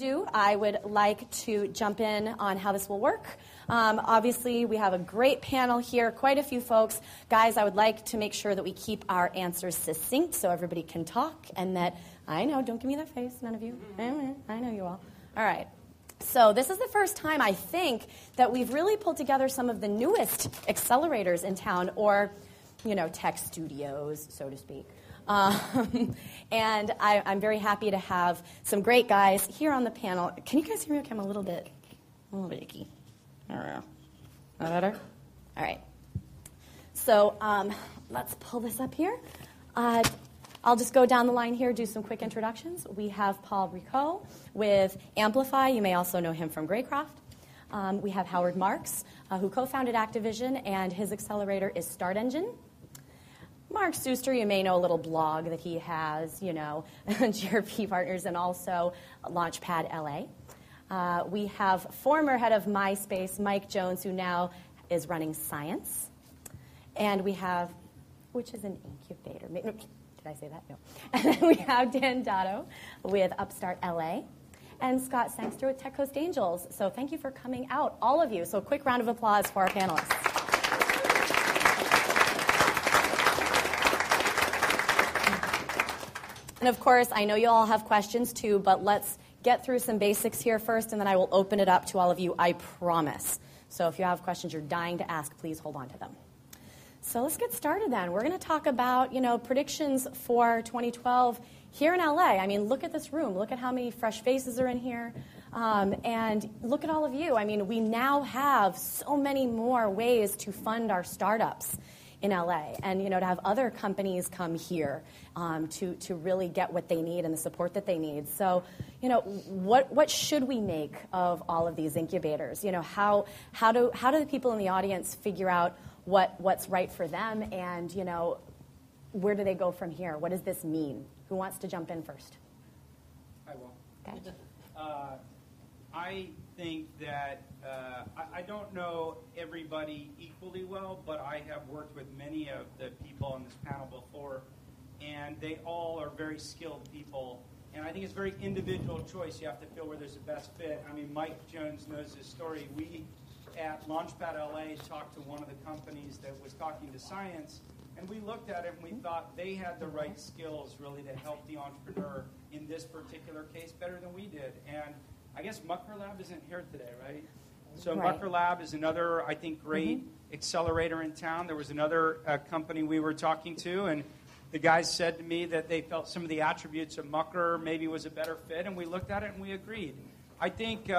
I would like to jump in on how this will work. Obviously, we have a great panel here, quite a few folks. Guys, I would like to make sure that we keep our answers succinct so everybody can talk, and that, I know, don't give me that face, none of you. I know you all. All right. So this is the first time, I think, that we've really pulled together some of the newest accelerators in town, or, tech studios, so to speak. And I'm very happy to have some great guys here on the panel. Can you guys hear me okay? I'm a little bit icky. I don't know. That better? All right. So let's pull this up here. I'll just go down the line here, do some quick introductions. We have Paul Bricault with Amplify. You may also know him from Greycroft. We have Howard Marks, who co-founded Activision, and his accelerator is Start Engine. Mark Suster, you may know a little blog that he has, GRP Partners, and also Launchpad.la. We have former head of MySpace, Mike Jones, who now is running Science. And we have, which is an incubator. Did I say that? No. And then we have Dan Dato with Upstart.la. And Scott Sangster with Tech Coast Angels. So thank you for coming out, all of you. So a quick round of applause for our panelists. And of course, I know you all have questions too, but let's get through some basics here first, and then I will open it up to all of you, I promise. So if you have questions you're dying to ask, please hold on to them. So let's get started then. We're going to talk about, predictions for 2012 here in LA. I mean, look at this room. Look at how many fresh faces are in here. And look at all of you. I mean, we now have so many more ways to fund our startups in LA, and to have other companies come here to really get what they need and the support that they need. So, what should we make of all of these incubators? How do the people in the audience figure out what's right for them, and where do they go from here? What does this mean? Who wants to jump in first? I will. Okay. I think that I don't know everybody equally well, but I have worked with many of the people on this panel before, and they all are very skilled people. And I think it's a very individual choice. You have to feel where there's the best fit. I mean, Mike Jones knows his story. We at Launchpad.la talked to one of the companies that was talking to Science, and we looked at it and we thought they had the right skills really to help the entrepreneur in this particular case better than we did. And I guess Mucker Lab isn't here today, right? So right. Mucker Lab is another, I think, great accelerator in town. There was another company we were talking to, and the guys said to me that they felt some of the attributes of Mucker maybe was a better fit, and we looked at it and we agreed. I think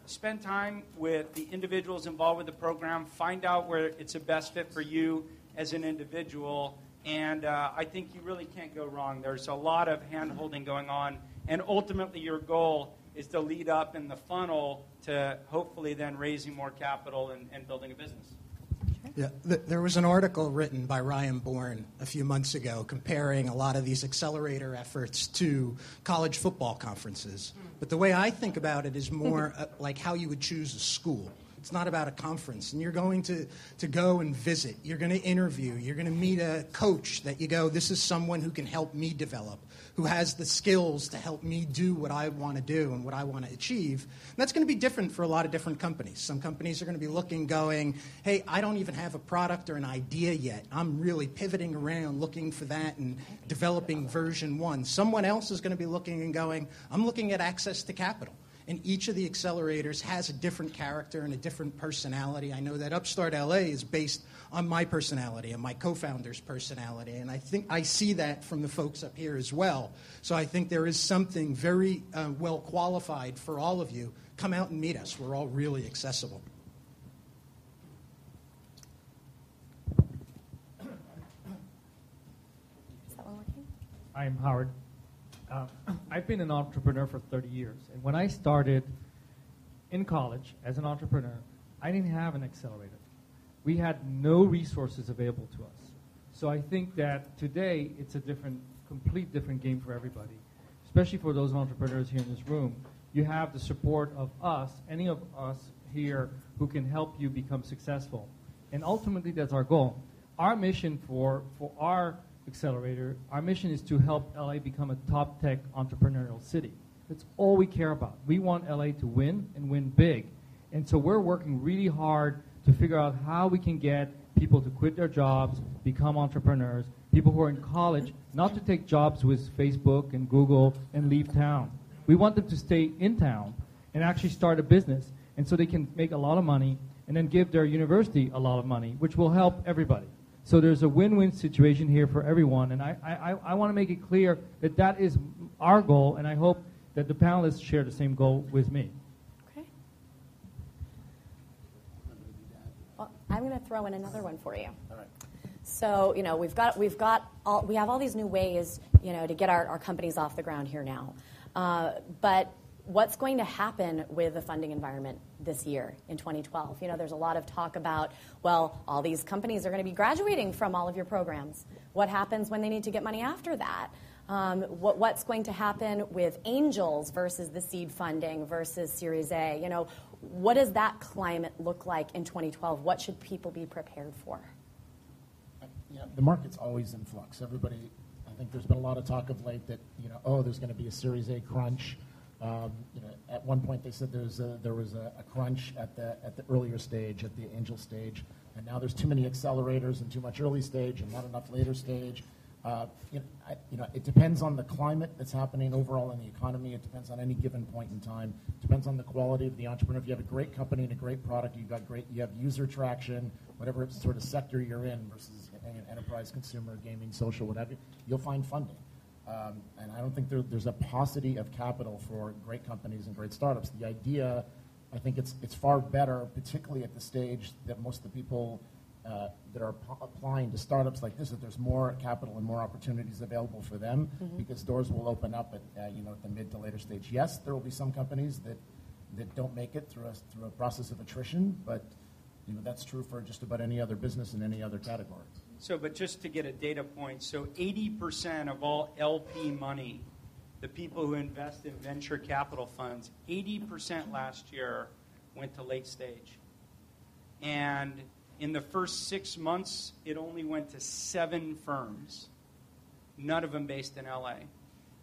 spend time with the individuals involved with the program, find out where it's the best fit for you as an individual, and I think you really can't go wrong. There's a lot of hand-holding going on, and ultimately your goal is to lead up in the funnel to hopefully then raising more capital and building a business. Yeah, there was an article written by Ryan Bourne a few months ago comparing a lot of these accelerator efforts to college football conferences. But the way I think about it is more like how you would choose a school. It's not about a conference. And you're going to go and visit. You're going to interview. You're going to meet a coach that you go, this is someone who can help me develop, who has the skills to help me do what I want to do and what I want to achieve. And that's going to be different for a lot of different companies. Some companies are going to be looking, going, hey, I don't even have a product or an idea yet. I'm really pivoting around, looking for that and developing version 1. Someone else is going to be looking and going, I'm looking at access to capital. And each of the accelerators has a different character and a different personality. I know that Upstart.la is based on my personality and my co-founder's personality, and I think I see that from the folks up here as well. So I think there is something very well qualified for all of you. Come out and meet us. We're all really accessible. Is that one working? I'm Howard. I've been an entrepreneur for 30 years. And when I started in college as an entrepreneur, I didn't have an accelerator. We had no resources available to us. So I think that today it's a complete different game for everybody, especially for those entrepreneurs here in this room. You have the support of us, any of us here who can help you become successful. And ultimately, that's our goal. Our mission for our accelerator, our mission is to help LA become a top tech entrepreneurial city. That's all we care about. We want LA to win and win big. And so we're working really hard to figure out how we can get people to quit their jobs, become entrepreneurs, people who are in college, not to take jobs with Facebook and Google and leave town. We want them to stay in town and actually start a business, and so they can make a lot of money and then give their university a lot of money, which will help everybody. So there's a win-win situation here for everyone, and I want to make it clear that that is our goal, and I hope that the panelists share the same goal with me. Okay. Well, I'm going to throw in another one for you. All right. So, you know, we have all these new ways, you know, to get our companies off the ground here now. But what's going to happen with the funding environment this year in 2012? You know, there's a lot of talk about, well, all these companies are going to be graduating from all of your programs. What happens when they need to get money after that? What's going to happen with angels versus the seed funding versus Series A? You know, what does that climate look like in 2012? What should people be prepared for? Yeah, the market's always in flux. Everybody, I think there's been a lot of talk of late that, you know, oh, there's going to be a Series A crunch. You know, at one point they said there was a crunch at the earlier stage, at the angel stage, and now there's too many accelerators and too much early stage and not enough later stage. You know, it depends on the climate that's happening overall in the economy. It depends on any given point in time. It depends on the quality of the entrepreneur. If you have a great company and a great product, you have user traction, whatever sort of sector you're in versus an enterprise, consumer, gaming, social, whatever, you'll find funding. And I don't think there's a paucity of capital for great companies and great startups. The idea, I think it's far better, particularly at the stage that most of the people that are applying to startups like this, that there's more capital and more opportunities available for them, because doors will open up at the mid to later stage. Yes, there will be some companies that don't make it through a process of attrition, but you know, that's true for just about any other business in any other category. So, but just to get a data point, so 80% of all LP money, the people who invest in venture capital funds, 80% last year went to late stage. And in the first 6 months, it only went to 7 firms, none of them based in LA.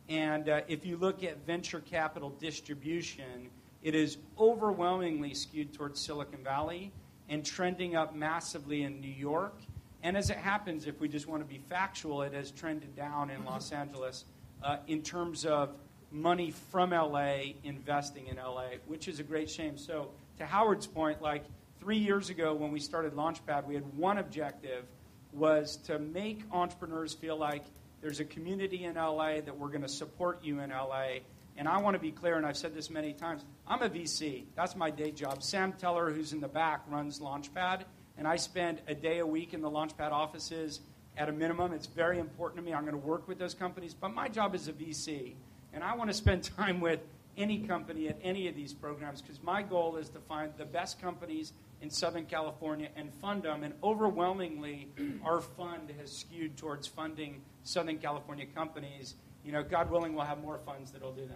And if you look at venture capital distribution, it is overwhelmingly skewed towards Silicon Valley and trending up massively in New York. And as it happens, if we just want to be factual, it has trended down in Los Angeles in terms of money from LA investing in LA, which is a great shame. So to Howard's point, like 3 years ago when we started Launchpad, we had one objective, was to make entrepreneurs feel like there's a community in LA that we're going to support you in LA. And I want to be clear, and I've said this many times, I'm a VC. That's my day job. Sam Teller, who's in the back, runs Launchpad. And I spend a day a week in the Launchpad offices at a minimum. It's very important to me. I'm going to work with those companies. But my job is a VC. And I want to spend time with any company at any of these programs because my goal is to find the best companies in Southern California and fund them. And overwhelmingly, our fund has skewed towards funding Southern California companies. You know, God willing, we'll have more funds that will do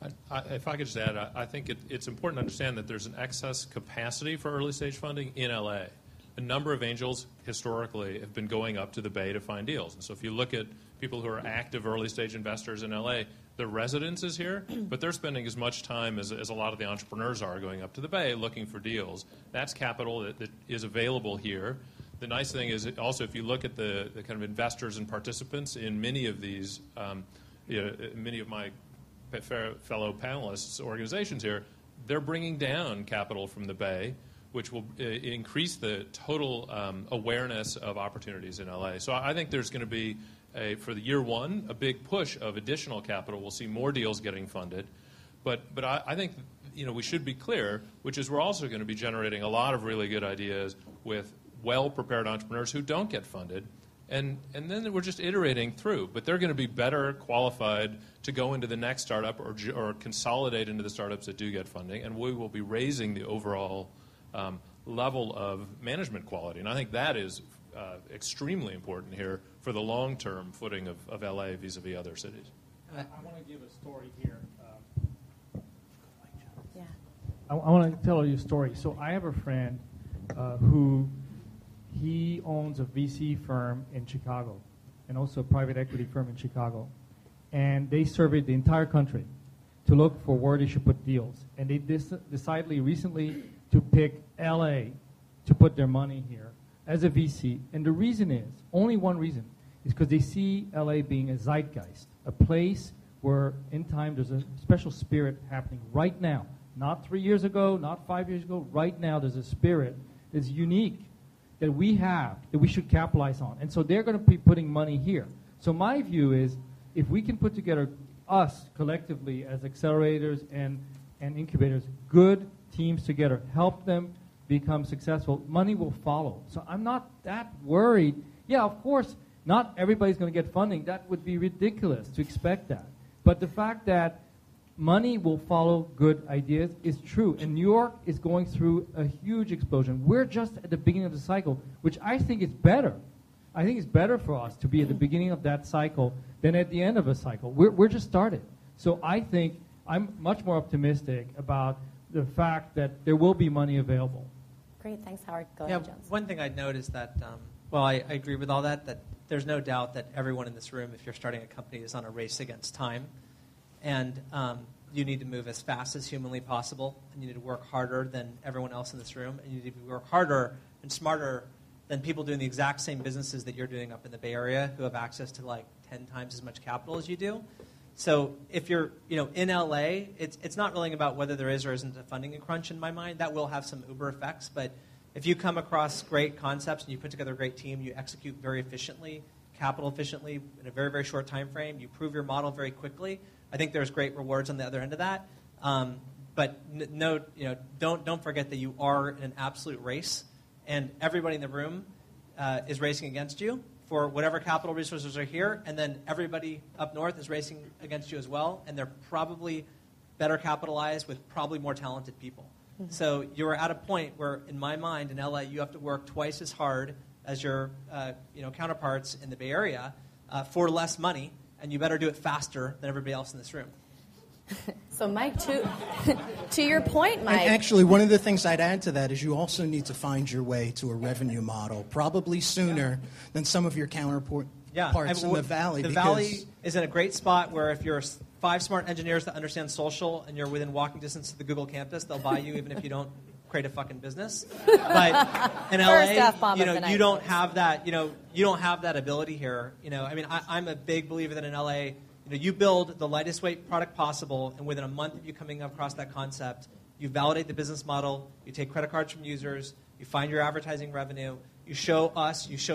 that. If I could just add, I think it's important to understand that there's an excess capacity for early stage funding in LA. A number of angels historically have been going up to the Bay to find deals. And so if you look at people who are active early stage investors in LA, their residence is here, but they're spending as much time as a lot of the entrepreneurs are going up to the Bay looking for deals. That's capital that is available here. The nice thing is also if you look at the kind of investors and participants in many of these, many of my fellow panelists' organizations here, they're bringing down capital from the Bay, which will increase the total awareness of opportunities in LA. So I think there's going to be, for the year one, a big push of additional capital. We'll see more deals getting funded. But I think we should be clear, which is we're also going to be generating a lot of really good ideas with well-prepared entrepreneurs who don't get funded. And then we're just iterating through. But they're going to be better qualified to go into the next startup or consolidate into the startups that do get funding. And we will be raising the overall level of management quality. And I think that is extremely important here for the long-term footing of LA vis-a-vis other cities. I want to give a story here. Yeah. I want to tell you a story. So I have a friend who he owns a VC firm in Chicago and also a private equity firm in Chicago. And they surveyed the entire country to look for where they should put deals. And they decided recently to pick LA to put their money here as a VC. And the reason is, only one reason, is because they see LA being a zeitgeist, a place where in time there's a special spirit happening right now. Not 3 years ago, not 5 years ago, right now there's a spirit that's unique that we have, that we should capitalize on. And so they're going to be putting money here. So my view is, if we can put together us collectively as accelerators and incubators, good teams together, help them become successful, money will follow. So I'm not that worried. Yeah, of course, not everybody's going to get funding. That would be ridiculous to expect that. But the fact that money will follow good ideas is true. And New York is going through a huge explosion. We're just at the beginning of the cycle, which I think is better. I think it's better for us to be at the beginning of that cycle than at the end of a cycle. We're just started. So I think I'm much more optimistic about the fact that there will be money available. Great, thanks, Howard. Go ahead, Jones. One thing I'd note is that, I agree with all that, that there's no doubt that everyone in this room, if you're starting a company, is on a race against time. And you need to move as fast as humanly possible, and you need to work harder than everyone else in this room, and you need to work harder and smarter than people doing the exact same businesses that you're doing up in the Bay Area who have access to like 10 times as much capital as you do. So if you're in LA, it's not really about whether there is or isn't a funding crunch in my mind. That will have some Uber effects, but if you come across great concepts and you put together a great team, you execute very efficiently, capital efficiently in a very, very short time frame, you prove your model very quickly, I think there's great rewards on the other end of that. But don't forget that you are in an absolute race, and everybody in the room is racing against you for whatever capital resources are here, and then everybody up north is racing against you as well, and they're probably better capitalized with probably more talented people. Mm-hmm. So you're at a point where, in my mind, in LA, you have to work twice as hard as your counterparts in the Bay Area for less money, and you better do it faster than everybody else in this room. So, Mike, to your point, Mike. And actually, one of the things I'd add to that is you also need to find your way to a revenue model, probably sooner than some of your counterparts in the Valley. The Valley is in a great spot where if you're 5 smart engineers that understand social and you're within walking distance to the Google campus, they'll buy you even if you don't create a fucking business. But in LA, you don't have that. You don't have that ability here. I'm a big believer that in LA, you build the lightest weight product possible, and within a month of you coming across that concept, you validate the business model, you take credit cards from users, you find your advertising revenue, you show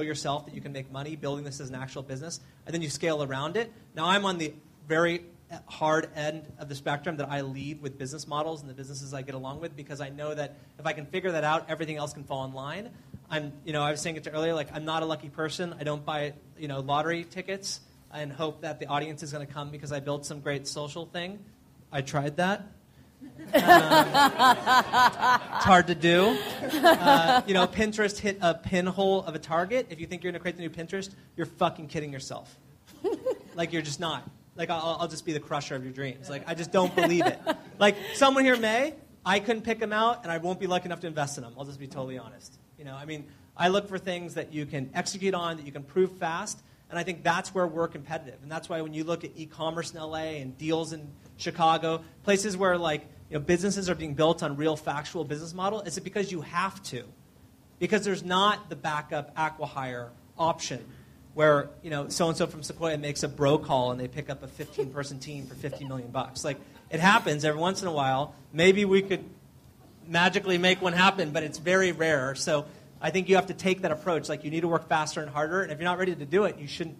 yourself that you can make money building this as an actual business, and then you scale around it. Now, I'm on the very hard end of the spectrum that I lead with business models and the businesses I get along with, because I know that if I can figure that out, everything else can fall in line. I was saying it earlier, like, I'm not a lucky person. I don't buy, lottery tickets and hope that the audience is going to come because I built some great social thing. I tried that. It's hard to do. Pinterest hit a pinhole of a target. If you think you're going to create the new Pinterest, you're fucking kidding yourself. Like, you're just not. Like, I'll just be the crusher of your dreams. Like, I just don't believe it. Like, someone here may. I couldn't pick them out, and I won't be lucky enough to invest in them. I'll just be totally honest. I look for things that you can execute on, that you can prove fast, and I think that's where we're competitive. And that's why when you look at e-commerce in LA and deals in Chicago, places where businesses are being built on real factual business model, is it because you have to? Because there's not the backup acqui-hire option where so-and-so from Sequoia makes a bro call and they pick up a 15-person team for $50 million. Like, it happens every once in a while. Maybe we could magically make one happen, but it's very rare. So I think you have to take that approach. Like, you need to work faster and harder, and if you're not ready to do it, you shouldn't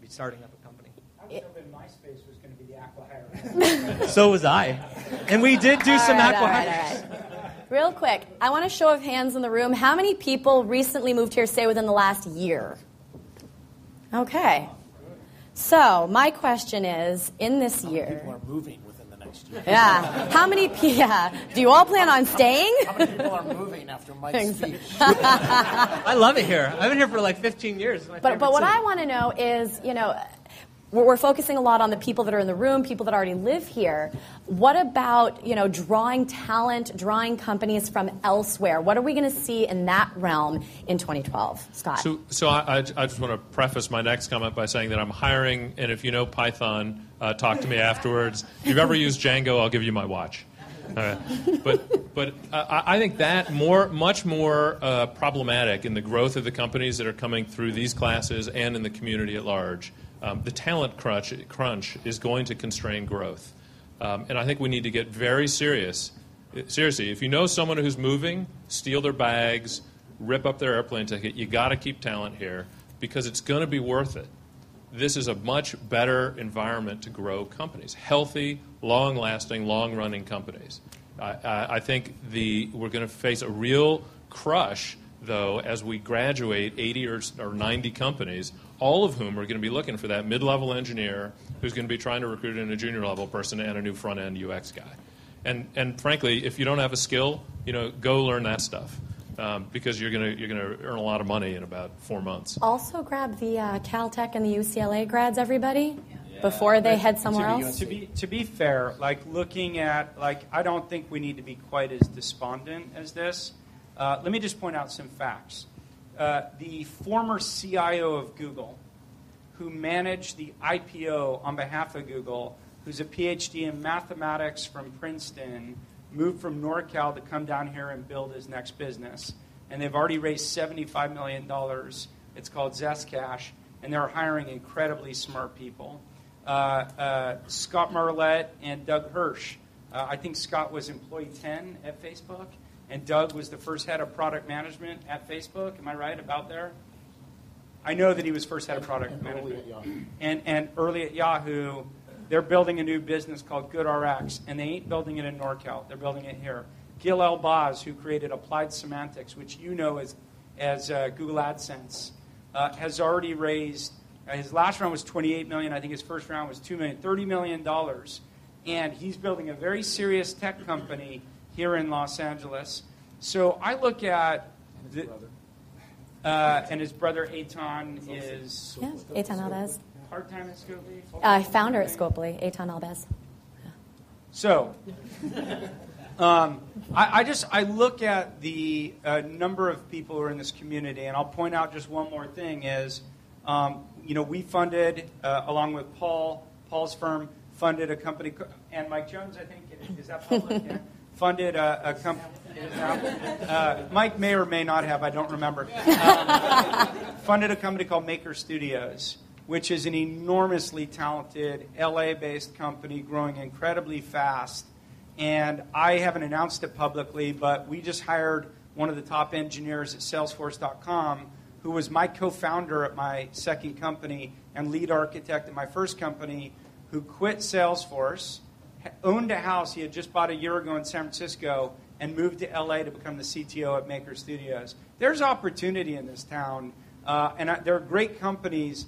be starting up a company. I was hoping MySpace was going to be the acqui-hire. So was I. And we did do some acqui-hires. All right. Real quick, I want a show of hands in the room. How many people recently moved here, say, within the last year? Okay. So my question is, in this year... People are moving within the next year. Yeah. How many people... Yeah. Do you all plan on staying? How many people are moving after Mike's speech? I love it here. I've been here for like 15 years. But what I want to know is, we're focusing a lot on the people that are in the room, people that already live here. What about, drawing talent, drawing companies from elsewhere? What are we going to see in that realm in 2012? Scott? So I just want to preface my next comment by saying that I'm hiring, and if you know Python, talk to me afterwards. If you've ever used Django, I'll give you my watch. But I think that much more problematic in the growth of the companies that are coming through these classes and in the community at large. The talent crunch is going to constrain growth. And I think we need to get very serious. Seriously, if you know someone who's moving, steal their bags, rip up their airplane ticket, you got to keep talent here because it's going to be worth it. This is a much better environment to grow companies, healthy, long-lasting, long-running companies. I think we're going to face a real crush, though, as we graduate 80 or 90 companies, all of whom are going to be looking for that mid-level engineer who's going to be trying to recruit in a junior-level person and a new front-end UX guy. And frankly, if you don't have a skill, go learn that stuff. Because you're gonna earn a lot of money in about 4 months. Also grab the Caltech and the UCLA grads, everybody, before they head somewhere else. To be fair, looking at, I don't think we need to be quite as despondent as this. Let me just point out some facts. The former CIO of Google, who managed the IPO on behalf of Google, who's a PhD in mathematics from Princeton, moved from NorCal to come down here and build his next business. And they've already raised $75 million. It's called Zestcash, and they're hiring incredibly smart people. Scott Marlette and Doug Hirsch. I think Scott was employee 10 at Facebook, and Doug was the first head of product management at Facebook. Am I right about there? I know that he was first head of product management. And early at Yahoo, they're building a new business called GoodRx, and they ain't building it in NorCal. They're building it here. Gil Elbaz, who created Applied Semantics, which you know as Google AdSense, has already raised, his last round was $28 million. I think his first round was $2 million, $30 million. And he's building a very serious tech company here in Los Angeles. So I look at... and his brother Eitan is... Yeah, Eitan Albez. Part-time at Scopely? Founder at Scopely, Eitan Albez. Yeah. So, I look at the number of people who are in this community, and I'll point out just one more thing is, we funded, along with Paul's firm, funded a company, and Mike Jones, I think, is that public? Yeah. Funded a company. Mike may or may not have, I don't remember. Funded a company called Maker Studios, which is an enormously talented LA-based company growing incredibly fast. And I haven't announced it publicly, but we just hired one of the top engineers at Salesforce.com, who was my co-founder at my second company and lead architect at my first company, who quit Salesforce, owned a house he had just bought a year ago in San Francisco, and moved to LA to become the CTO at Maker Studios. There's opportunity in this town, and there are great companies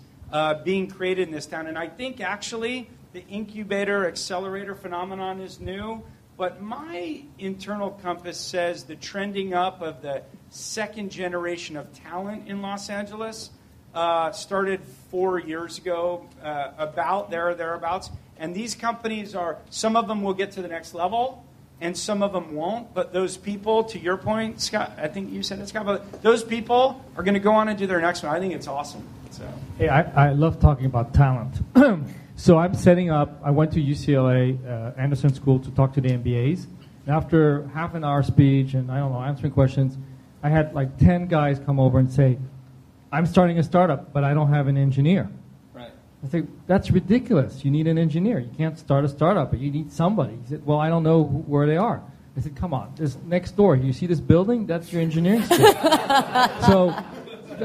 being created in this town. And I think actually the incubator accelerator phenomenon is new, but my internal compass says the trending up of the second generation of talent in Los Angeles started 4 years ago, about thereabouts. And these companies some of them will get to the next level, and some of them won't. But those people, to your point, Scott, I think you said it, Scott, but those people are going to go on and do their next one. I think it's awesome. So. Hey, I love talking about talent. So I'm setting up, I went to UCLA Anderson School to talk to the MBAs. And after half an hour speech and, answering questions, I had 10 guys come over and say, I'm starting a startup, but I don't have an engineer. Right. I said, that's ridiculous. You need an engineer. You can't start a startup, but you need somebody. He said, well, I don't know where they are. I said, come on, this next door. You see this building? That's your engineering school. So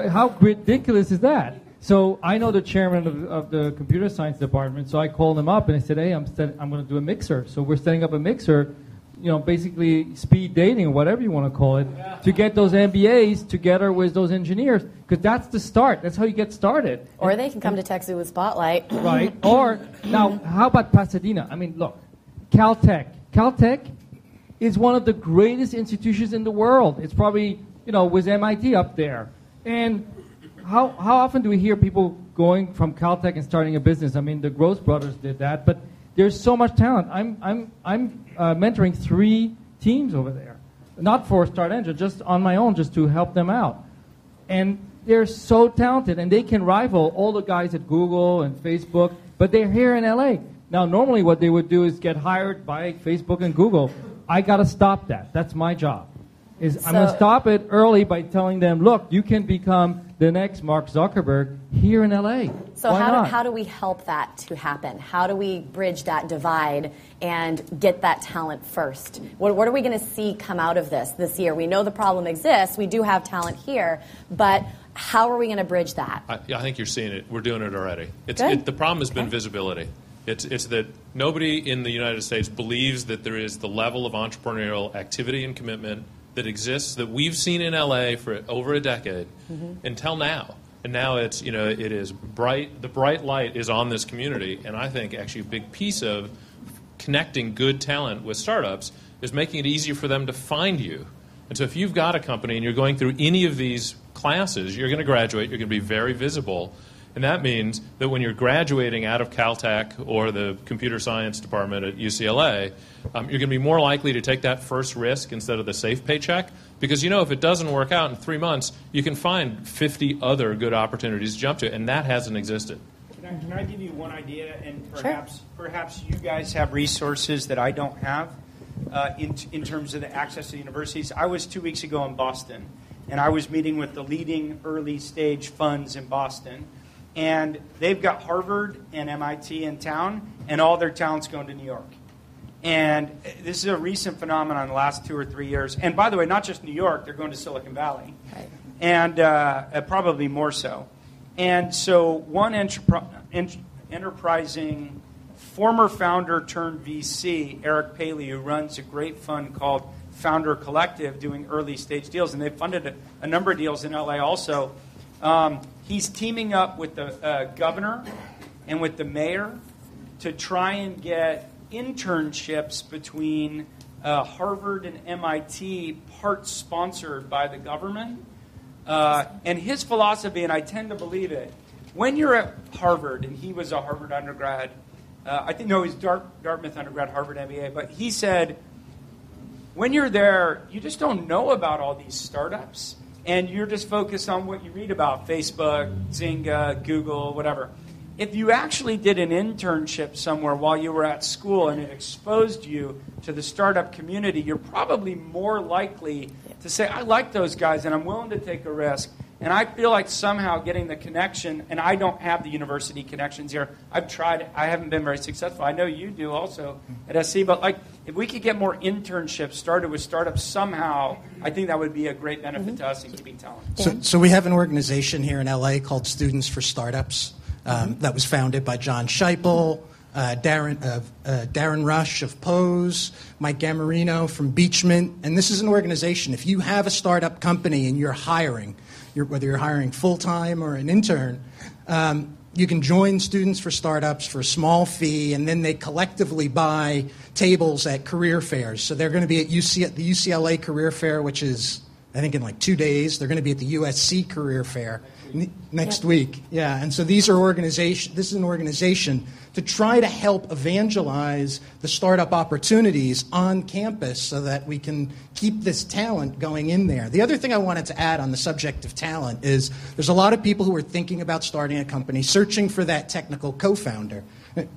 how ridiculous is that? So I know the chairman of the computer science department, so I called him up and I said, hey, I'm going to do a mixer. So we're setting up a mixer, basically speed dating or whatever you want to call it, to get those MBAs together with those engineers, because that's the start. That's how you get started. Or they can come to TechZoo with Spotlight. Right. Or, now, how about Pasadena? I mean, look, Caltech. Caltech is one of the greatest institutions in the world. It's probably, with MIT up there. And how often do we hear people going from Caltech and starting a business? I mean, the Gross brothers did that, but there's so much talent. I'm mentoring 3 teams over there, not for Start Engine, just on my own, just to help them out. And they're so talented, and they can rival all the guys at Google and Facebook, but they're here in LA. Now, normally what they would do is get hired by Facebook and Google. I got to stop that. That's my job. I'm going to stop it early by telling them, look, you can become the next Mark Zuckerberg here in LA. So how do we help that to happen? How do we bridge that divide and get that talent first? What are we going to see come out of this year? We know the problem exists. We do have talent here, but how are we going to bridge that? I think you're seeing it. We're doing it already. The problem has been visibility. It's that nobody in the United States believes that there is the level of entrepreneurial activity and commitment that exists that we've seen in LA for over a decade until now. And now it is bright. The bright light is on this community, and I think actually a big piece of connecting good talent with startups is making it easier for them to find you. And so if you've got a company and you're going through any of these classes, you're going to graduate, you're going to be very visible. And that means that when you're graduating out of Caltech or the computer science department at UCLA, you're going to be more likely to take that first risk instead of the safe paycheck. Because if it doesn't work out in 3 months, you can find 50 other good opportunities to jump to, and that hasn't existed. Can I give you one idea, and perhaps you guys have resources that I don't have in terms of the access to universities. I was 2 weeks ago in Boston, and I was meeting with the leading early stage funds in Boston. And they've got Harvard and MIT in town, and all their talent's going to New York. And this is a recent phenomenon in the last 2 or 3 years. And by the way, not just New York, they're going to Silicon Valley, and probably more so. And so one enterprising former founder turned VC, Eric Paley, who runs a great fund called Founder Collective, doing early stage deals, and they funded a number of deals in LA also. He's teaming up with the governor and with the mayor to try and get internships between Harvard and MIT, part sponsored by the government. And his philosophy, and I tend to believe it, when you're at Harvard, and he was a Harvard undergrad, he's Dartmouth undergrad, Harvard MBA, but he said, when you're there, you just don't know about all these startups. And you're just focused on what you read about, Facebook, Zynga, Google, whatever. If you actually did an internship somewhere while you were at school and it exposed you to the startup community, you're probably more likely to say, I like those guys and I'm willing to take a risk. And I feel like somehow getting the connection, and I don't have the university connections here. I've tried. I haven't been very successful. I know you do also at SC. But if we could get more internships started with startups somehow, I think that would be a great benefit to us in keeping talent. So we have an organization here in LA called Students for Startups that was founded by John Scheipel, Darren Rush of Pose, Mike Gamarino from Beachmint. And this is an organization. If you have a startup company and you're hiring, whether you're hiring full-time or an intern, you can join Students for Startups for a small fee, and then they collectively buy tables at career fairs. So they're going to be at the UCLA Career Fair, which is, I think, in 2 days. They're going to be at the USC Career Fair next week. Yeah, and so this is an organization to try to help evangelize the startup opportunities on campus so that we can keep this talent going in there. The other thing I wanted to add on the subject of talent is there's a lot of people who are thinking about starting a company, searching for that technical co-founder.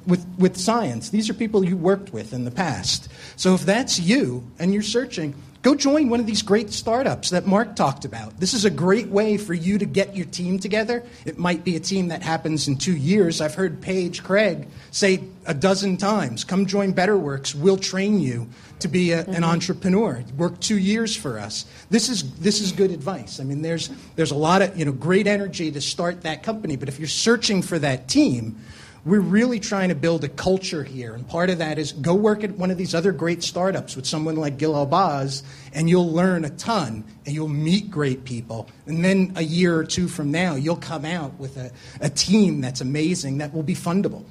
With science, these are people you worked with in the past. So if that's you and you're searching, go join one of these great startups that Mark talked about. This is a great way for you to get your team together. It might be a team that happens in 2 years. I've heard Paige Craig say a dozen times, come join BetterWorks. We'll train you to be an entrepreneur. Work 2 years for us. This is good advice. I mean, there's a lot of great energy to start that company, but if you're searching for that team, we're really trying to build a culture here, and part of that is go work at one of these other great startups with someone like Gil Albaz, and you'll learn a ton, and you'll meet great people. And then a year or two from now, you'll come out with a team that's amazing that will be fundable.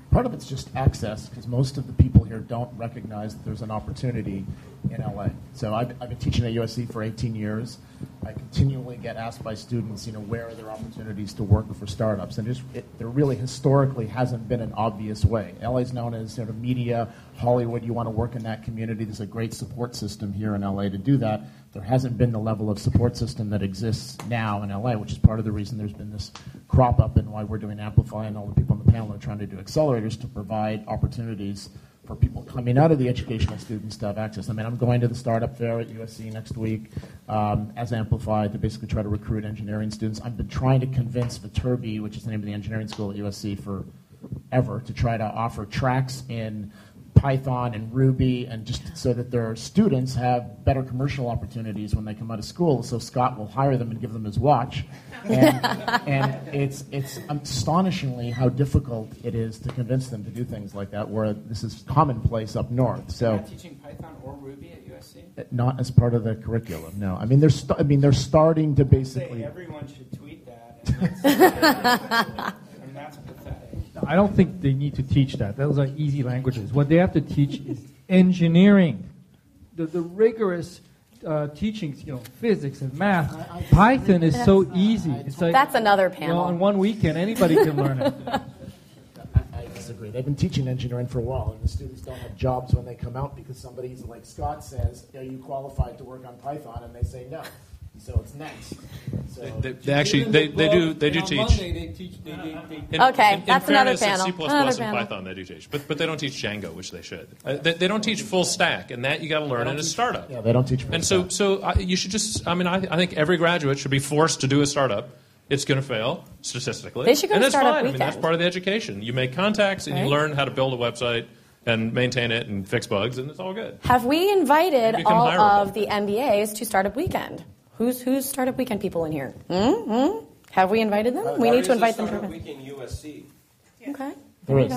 Part of it's just access, because most of the people here don't recognize that there's an opportunity in LA. So I've been teaching at USC for 18 years. I continually get asked by students, where are there opportunities to work for startups? And there really historically hasn't been an obvious way. LA is known as sort of media, Hollywood. You want to work in that community. There's a great support system here in LA to do that. There hasn't been the level of support system that exists now in LA, which is part of the reason there's been this crop up and why we're doing Amplify, and all the people on the panel are trying to do accelerators to provide opportunities for people coming out of the educational students to have access. I mean, I'm going to the startup fair at USC next week as Amplify to basically try to recruit engineering students. I've been trying to convince Viterbi, which is the name of the engineering school at USC, forever to try to offer tracks in Python and Ruby, and just so that their students have better commercial opportunities when they come out of school. So Scott will hire them and give them his watch. And it's astonishingly how difficult it is to convince them to do things like that, where this is commonplace up north. So you're not teaching Python or Ruby at USC? Not as part of the curriculum, no. I mean, they're starting to basically. Say everyone should tweet that. And that's pathetic. I don't think they need to teach that. Those are easy languages. What they have to teach is engineering, the rigorous teachings, physics and math. Python is so easy. It's like, that's another panel. On one weekend, anybody can learn it. I disagree. They've been teaching engineering for a while, and the students don't have jobs when they come out because somebody like Scott says, "Are you qualified to work on Python?" And they say no. So it's next. So They actually do teach. Okay, that's another fairness, panel. C++ and Python they do teach, but they don't teach Django, which they should. They don't teach full stack, and that you got to learn in a startup. Yeah, they don't teach. And so you should just. I think every graduate should be forced to do a startup. It's going to fail statistically. They should go and to that's startup fine. weekend. That's part of the education. You make contacts and you learn how to build a website and maintain it and fix bugs, and it's all good. Have we invited all hireable. of the MBAs to Startup Weekend? Who's Startup Weekend people in here? Have we invited them? We need to invite them. Startup Weekend USC. Okay. There is.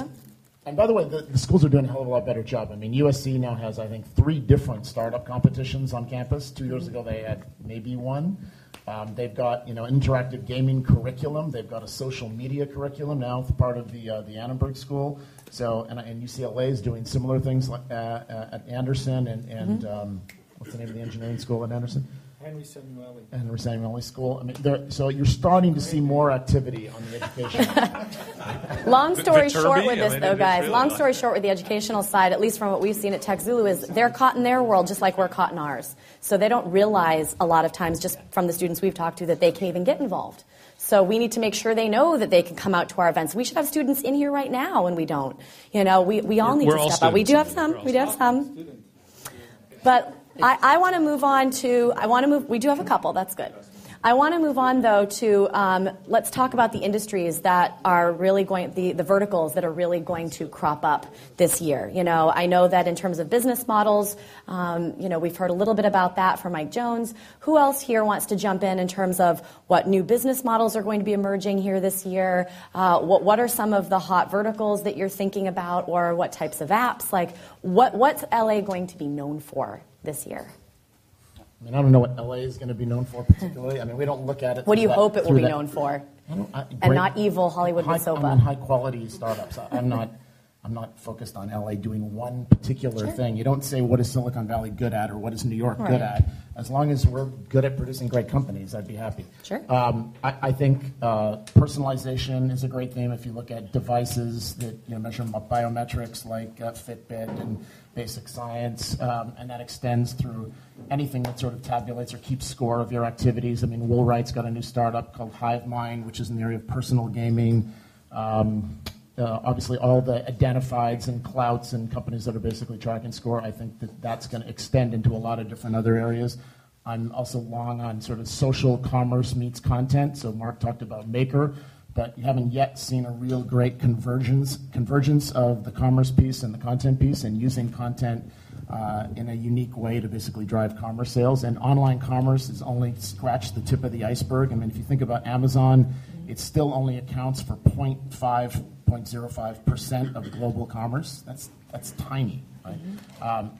And by the way, the schools are doing a hell of a lot better job. I mean, USC now has, I think, 3 different startup competitions on campus. 2 years ago, they had maybe 1. They've got an interactive gaming curriculum. They've got a social media curriculum now, part of the Annenberg School. So, and UCLA is doing similar things like, at Anderson and what's the name of the engineering school at Anderson? Henry Samueli. Henry Samueli School. I mean, so you're starting to see more activity on the education. Long story short with Viterbi? this, though, guys. Long story short with the educational side, at least from what we've seen at TechZulu, is they're caught in their world just like we're caught in ours. So they don't realize a lot of times, just from the students we've talked to, that they can't even get involved. So we need to make sure they know that they can come out to our events. We should have students in here right now, and we don't. We all need to step up. We do have some. We do have some. But I want to move on to, we do have a couple, that's good. I want to move on, though, to let's talk about the industries that are really going, the verticals that are really going to crop up this year. I know that in terms of business models, we've heard a little bit about that from Mike Jones. Who else here wants to jump in terms of what new business models are going to be emerging here this year? What are some of the hot verticals that you're thinking about, or what types of apps? Like, what's LA going to be known for this year? I mean, I don't know what LA is going to be known for particularly. I mean, we don't look at it. What do you hope it will be known for? And not evil Hollywood with SOPA. I mean, high quality startups. I'm not focused on LA doing one particular thing. You don't say what is Silicon Valley good at or what is New York good at. As long as we're good at producing great companies, I'd be happy. Sure. I think personalization is a great theme. If you look at devices that measure biometrics like Fitbit and basic science, and that extends through anything that sort of tabulates or keeps score of your activities. I mean, Woolright's got a new startup called HiveMind, which is in the area of personal gaming. Obviously, all the identifieds and clouts and companies that are basically tracking score, I think that's going to extend into a lot of different other areas. I'm also long on sort of social commerce meets content. So Mark talked about Maker, but you haven't yet seen a real great convergence of the commerce piece and the content piece, and using content in a unique way to basically drive commerce sales. And online commerce has only scratched the tip of the iceberg. I mean, if you think about Amazon, it still only accounts for 0.05% of global commerce. That's tiny. Right?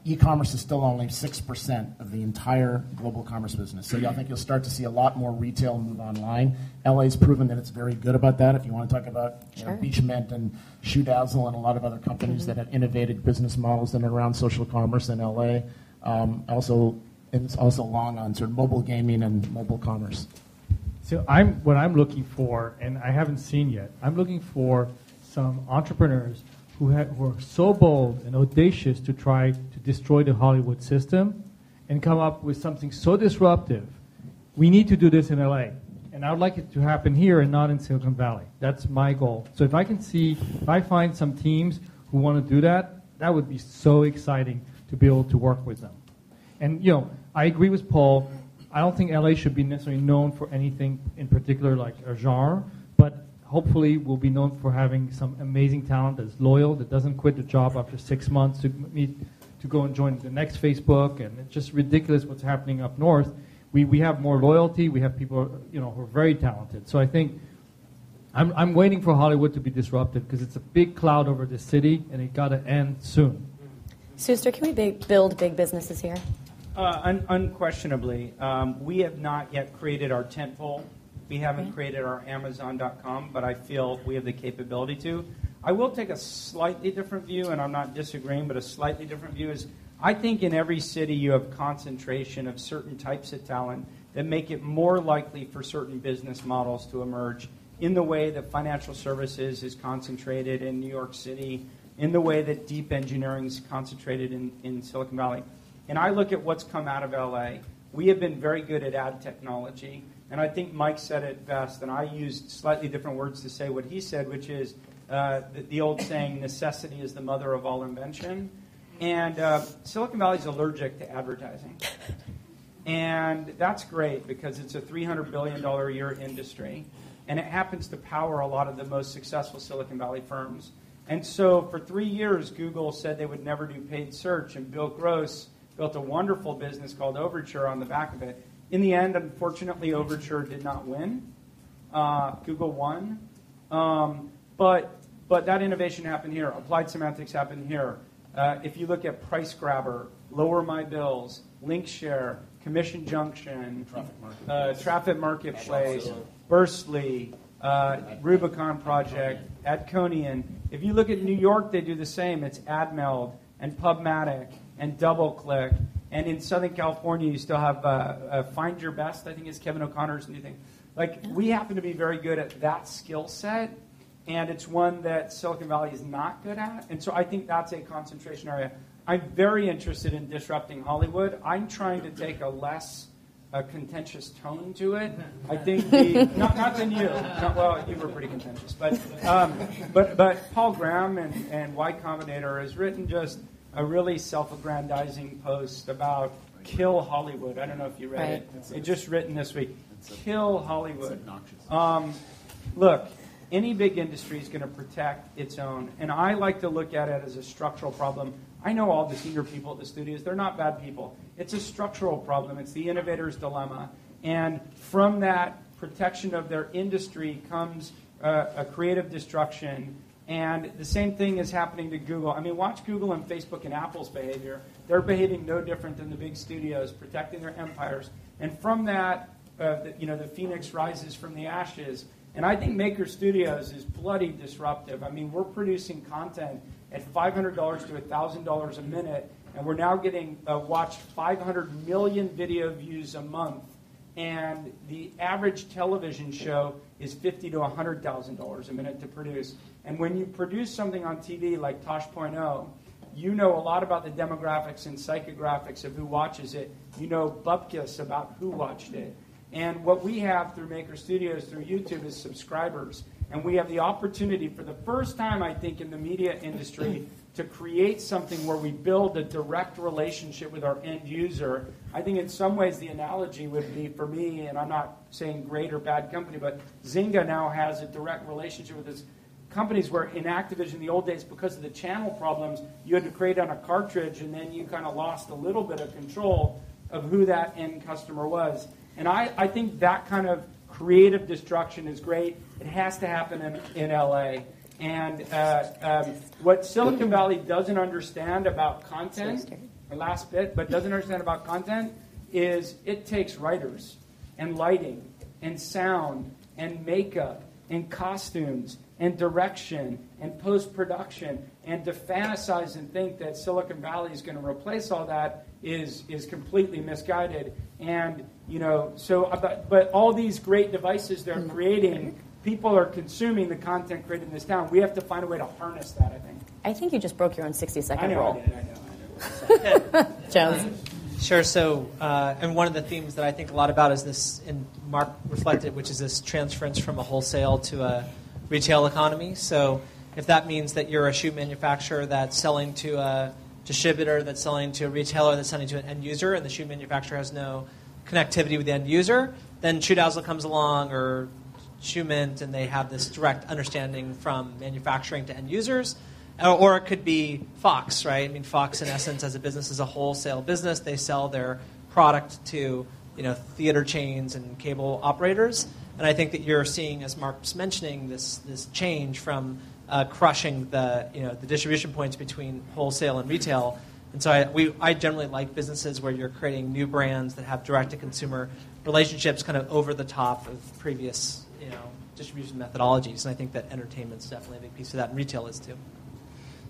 E-commerce is still only 6% of the entire global commerce business. So I think you'll start to see a lot more retail move online. LA's proven that it's very good about that. If you want to talk about Beachmint and Shoe Dazzle and a lot of other companies that have innovated business models that are around social commerce in LA. Also, and it's also long on sort of mobile gaming and mobile commerce. So what I'm looking for, and I haven't seen yet, I'm looking for some entrepreneurs who are so bold and audacious to try to destroy the Hollywood system and come up with something so disruptive. We need to do this in LA. And I would like it to happen here and not in Silicon Valley. That's my goal. So if I find some teams who want to do that, that would be so exciting to be able to work with them. And, I agree with Paul. I don't think LA should be necessarily known for anything in particular like a genre, but hopefully we'll be known for having some amazing talent that's loyal, that doesn't quit the job after 6 months to go and join the next Facebook. And it's just ridiculous what's happening up north. We have more loyalty. We have people, who are very talented. So I think I'm waiting for Hollywood to be disrupted because it's a big cloud over the city, and it got to end soon. Suster, can we build big businesses here? Unquestionably. We have not yet created our tentpole. We haven't created our Amazon.com, but I feel we have the capability to. I will take a slightly different view, and I'm not disagreeing, but a slightly different view is I think in every city you have concentration of certain types of talent that make it more likely for certain business models to emerge in the way that financial services is concentrated in New York City, in the way that deep engineering is concentrated in Silicon Valley. And I look at what's come out of LA. We have been very good at ad technology, and I think Mike said it best, and I used slightly different words to say what he said, which is the old saying, necessity is the mother of all invention. And Silicon Valley is allergic to advertising. And that's great because it's a $300 billion a year industry. And it happens to power a lot of the most successful Silicon Valley firms. And so for 3 years, Google said they would never do paid search. And Bill Gross built a wonderful business called Overture on the back of it. In the end, unfortunately, Overture did not win. Google won. But that innovation happened here. Applied semantics happened here. If you look at Price Grabber, Lower My Bills, Link Share, Commission Junction, Traffic Marketplace, Burstly, Rubicon Project, Adconian. If you look at New York, they do the same. It's AdMeld and Pubmatic and DoubleClick. And in Southern California, you still have Find Your Best, I think is Kevin O'Connor's new thing. We happen to be very good at that skill set. And it's one that Silicon Valley is not good at. And so I think that's a concentration area. I'm very interested in disrupting Hollywood. I'm trying to take a less contentious tone to it. I think not than you. Well, you were pretty contentious. But Paul Graham and Y Combinator has written just a really self-aggrandizing post about kill Hollywood. I don't know if you read it. It's just written this week. Kill Hollywood. Look. Any big industry is going to protect its own. And I like to look at it as a structural problem. I know all the senior people at the studios. They're not bad people. It's a structural problem. It's the innovator's dilemma. And from that protection of their industry comes a creative destruction. And the same thing is happening to Google. I mean, watch Google and Facebook and Apple's behavior. They're behaving no different than the big studios, protecting their empires. And from that, the phoenix rises from the ashes. And I think Maker Studios is bloody disruptive. I mean, we're producing content at $500 to $1,000 a minute, and we're now getting watched 500 million video views a month. And the average television show is $50,000 to $100,000 a minute to produce. And when you produce something on TV like Tosh.0, you know a lot about the demographics and psychographics of who watches it. You know bupkis about who watched it. And what we have through Maker Studios, through YouTube, is subscribers. And we have the opportunity for the first time, I think, in the media industry to create something where we build a direct relationship with our end user. I think in some ways the analogy would be for me, and I'm not saying great or bad company, but Zynga now has a direct relationship with its companies where in Activision in the old days, because of the channel problems, you had to create on a cartridge, and then you kind of lost a little bit of control of who that end customer was. And I think that kind of creative destruction is great. It has to happen in LA. And what Silicon Valley doesn't understand about content, the last bit, but doesn't understand about content, is it takes writers and lighting and sound and makeup and costumes and direction and post-production, and to fantasize and think that Silicon Valley is going to replace all that is completely misguided. And, but all these great devices they're creating, people are consuming the content created in this town. We have to find a way to harness that, I think. I think you just broke your own 60-second I know, rule. I know. Jones? Sure. So, and one of the themes that I think a lot about is this, and Mark reflected, which is this transference from a wholesale to a retail economy. So if that means that you're a shoe manufacturer that's selling to a distributor, that's selling to a retailer, that's selling to an end user, and the shoe manufacturer has no connectivity with the end user, then Shoe Dazzle comes along, or Shoe Mint, and they have this direct understanding from manufacturing to end users. Or it could be Fox, right? I mean, Fox, in essence, as a business, is a wholesale business. They sell their product to theater chains and cable operators. And I think that you're seeing, as Mark's mentioning, this change from crushing the distribution points between wholesale and retail. And so I generally like businesses where you're creating new brands that have direct-to-consumer relationships kind of over the top of previous distribution methodologies. And I think that entertainment's definitely a big piece of that, and retail is too.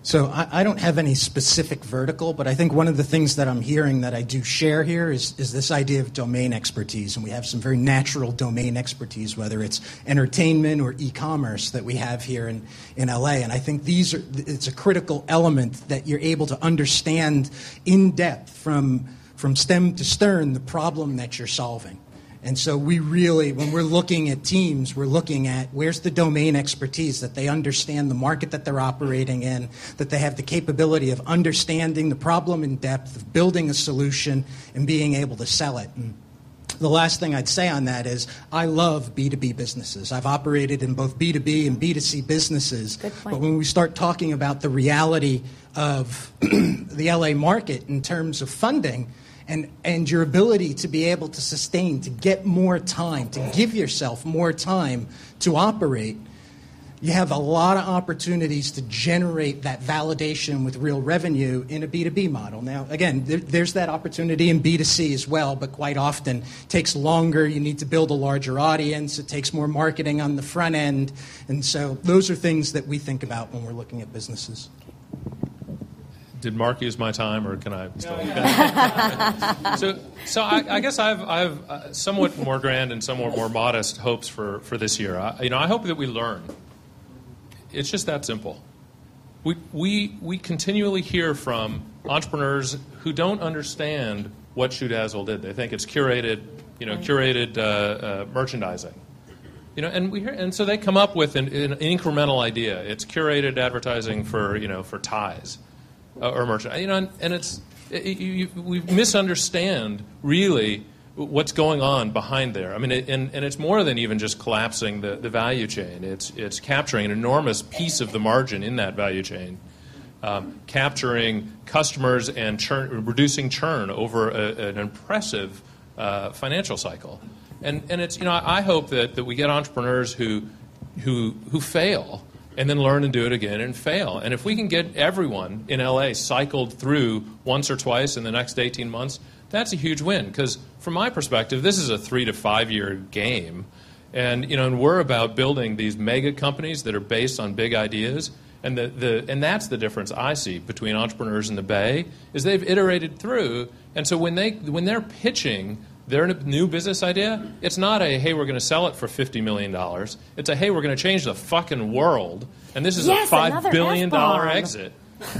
So I don't have any specific vertical, but I think one of the things that I'm hearing that I do share here is this idea of domain expertise. And we have some very natural domain expertise, whether it's entertainment or e-commerce that we have here in LA. And I think it's a critical element that you're able to understand in depth from stem to stern the problem that you're solving. And so we really, when we're looking at teams, we're looking at where's the domain expertise, that they understand the market that they're operating in, that they have the capability of understanding the problem in depth, of building a solution, and being able to sell it. And the last thing I'd say on that is I love B2B businesses. I've operated in both B2B and B2C businesses. Good point. But when we start talking about the reality of the LA market in terms of funding, and your ability to be able to sustain, to get more time, to give yourself more time to operate, you have a lot of opportunities to generate that validation with real revenue in a B2B model. Now, again, there's that opportunity in B2C as well, but quite often it takes longer. You need to build a larger audience. It takes more marketing on the front end. And so those are things that we think about when we're looking at businesses. Did Mark use my time, or can I still? So I guess I have somewhat more grand and somewhat more modest hopes for this year. I hope that we learn. It's just that simple. We continually hear from entrepreneurs who don't understand what Shoe Dazzle did. They think it's curated merchandising. And so they come up with an incremental idea. It's curated advertising for ties. Or merchant, we misunderstand really what's going on behind there. I mean, and it's more than even just collapsing the value chain. It's capturing an enormous piece of the margin in that value chain, capturing customers and reducing churn over an impressive financial cycle. And it's I hope that we get entrepreneurs who fail, and then learn and do it again and fail. And if we can get everyone in LA cycled through once or twice in the next 18 months, that's a huge win. Because from my perspective, this is a 3 to 5 year game. And we're about building these mega companies that are based on big ideas. And and that's the difference I see between entrepreneurs in the Bay, is they've iterated through. And so when they're pitching their new business idea, it's not a, hey, we're going to sell it for $50 million. It's a, hey, we're going to change the fucking world, and this is a $5 billion exit.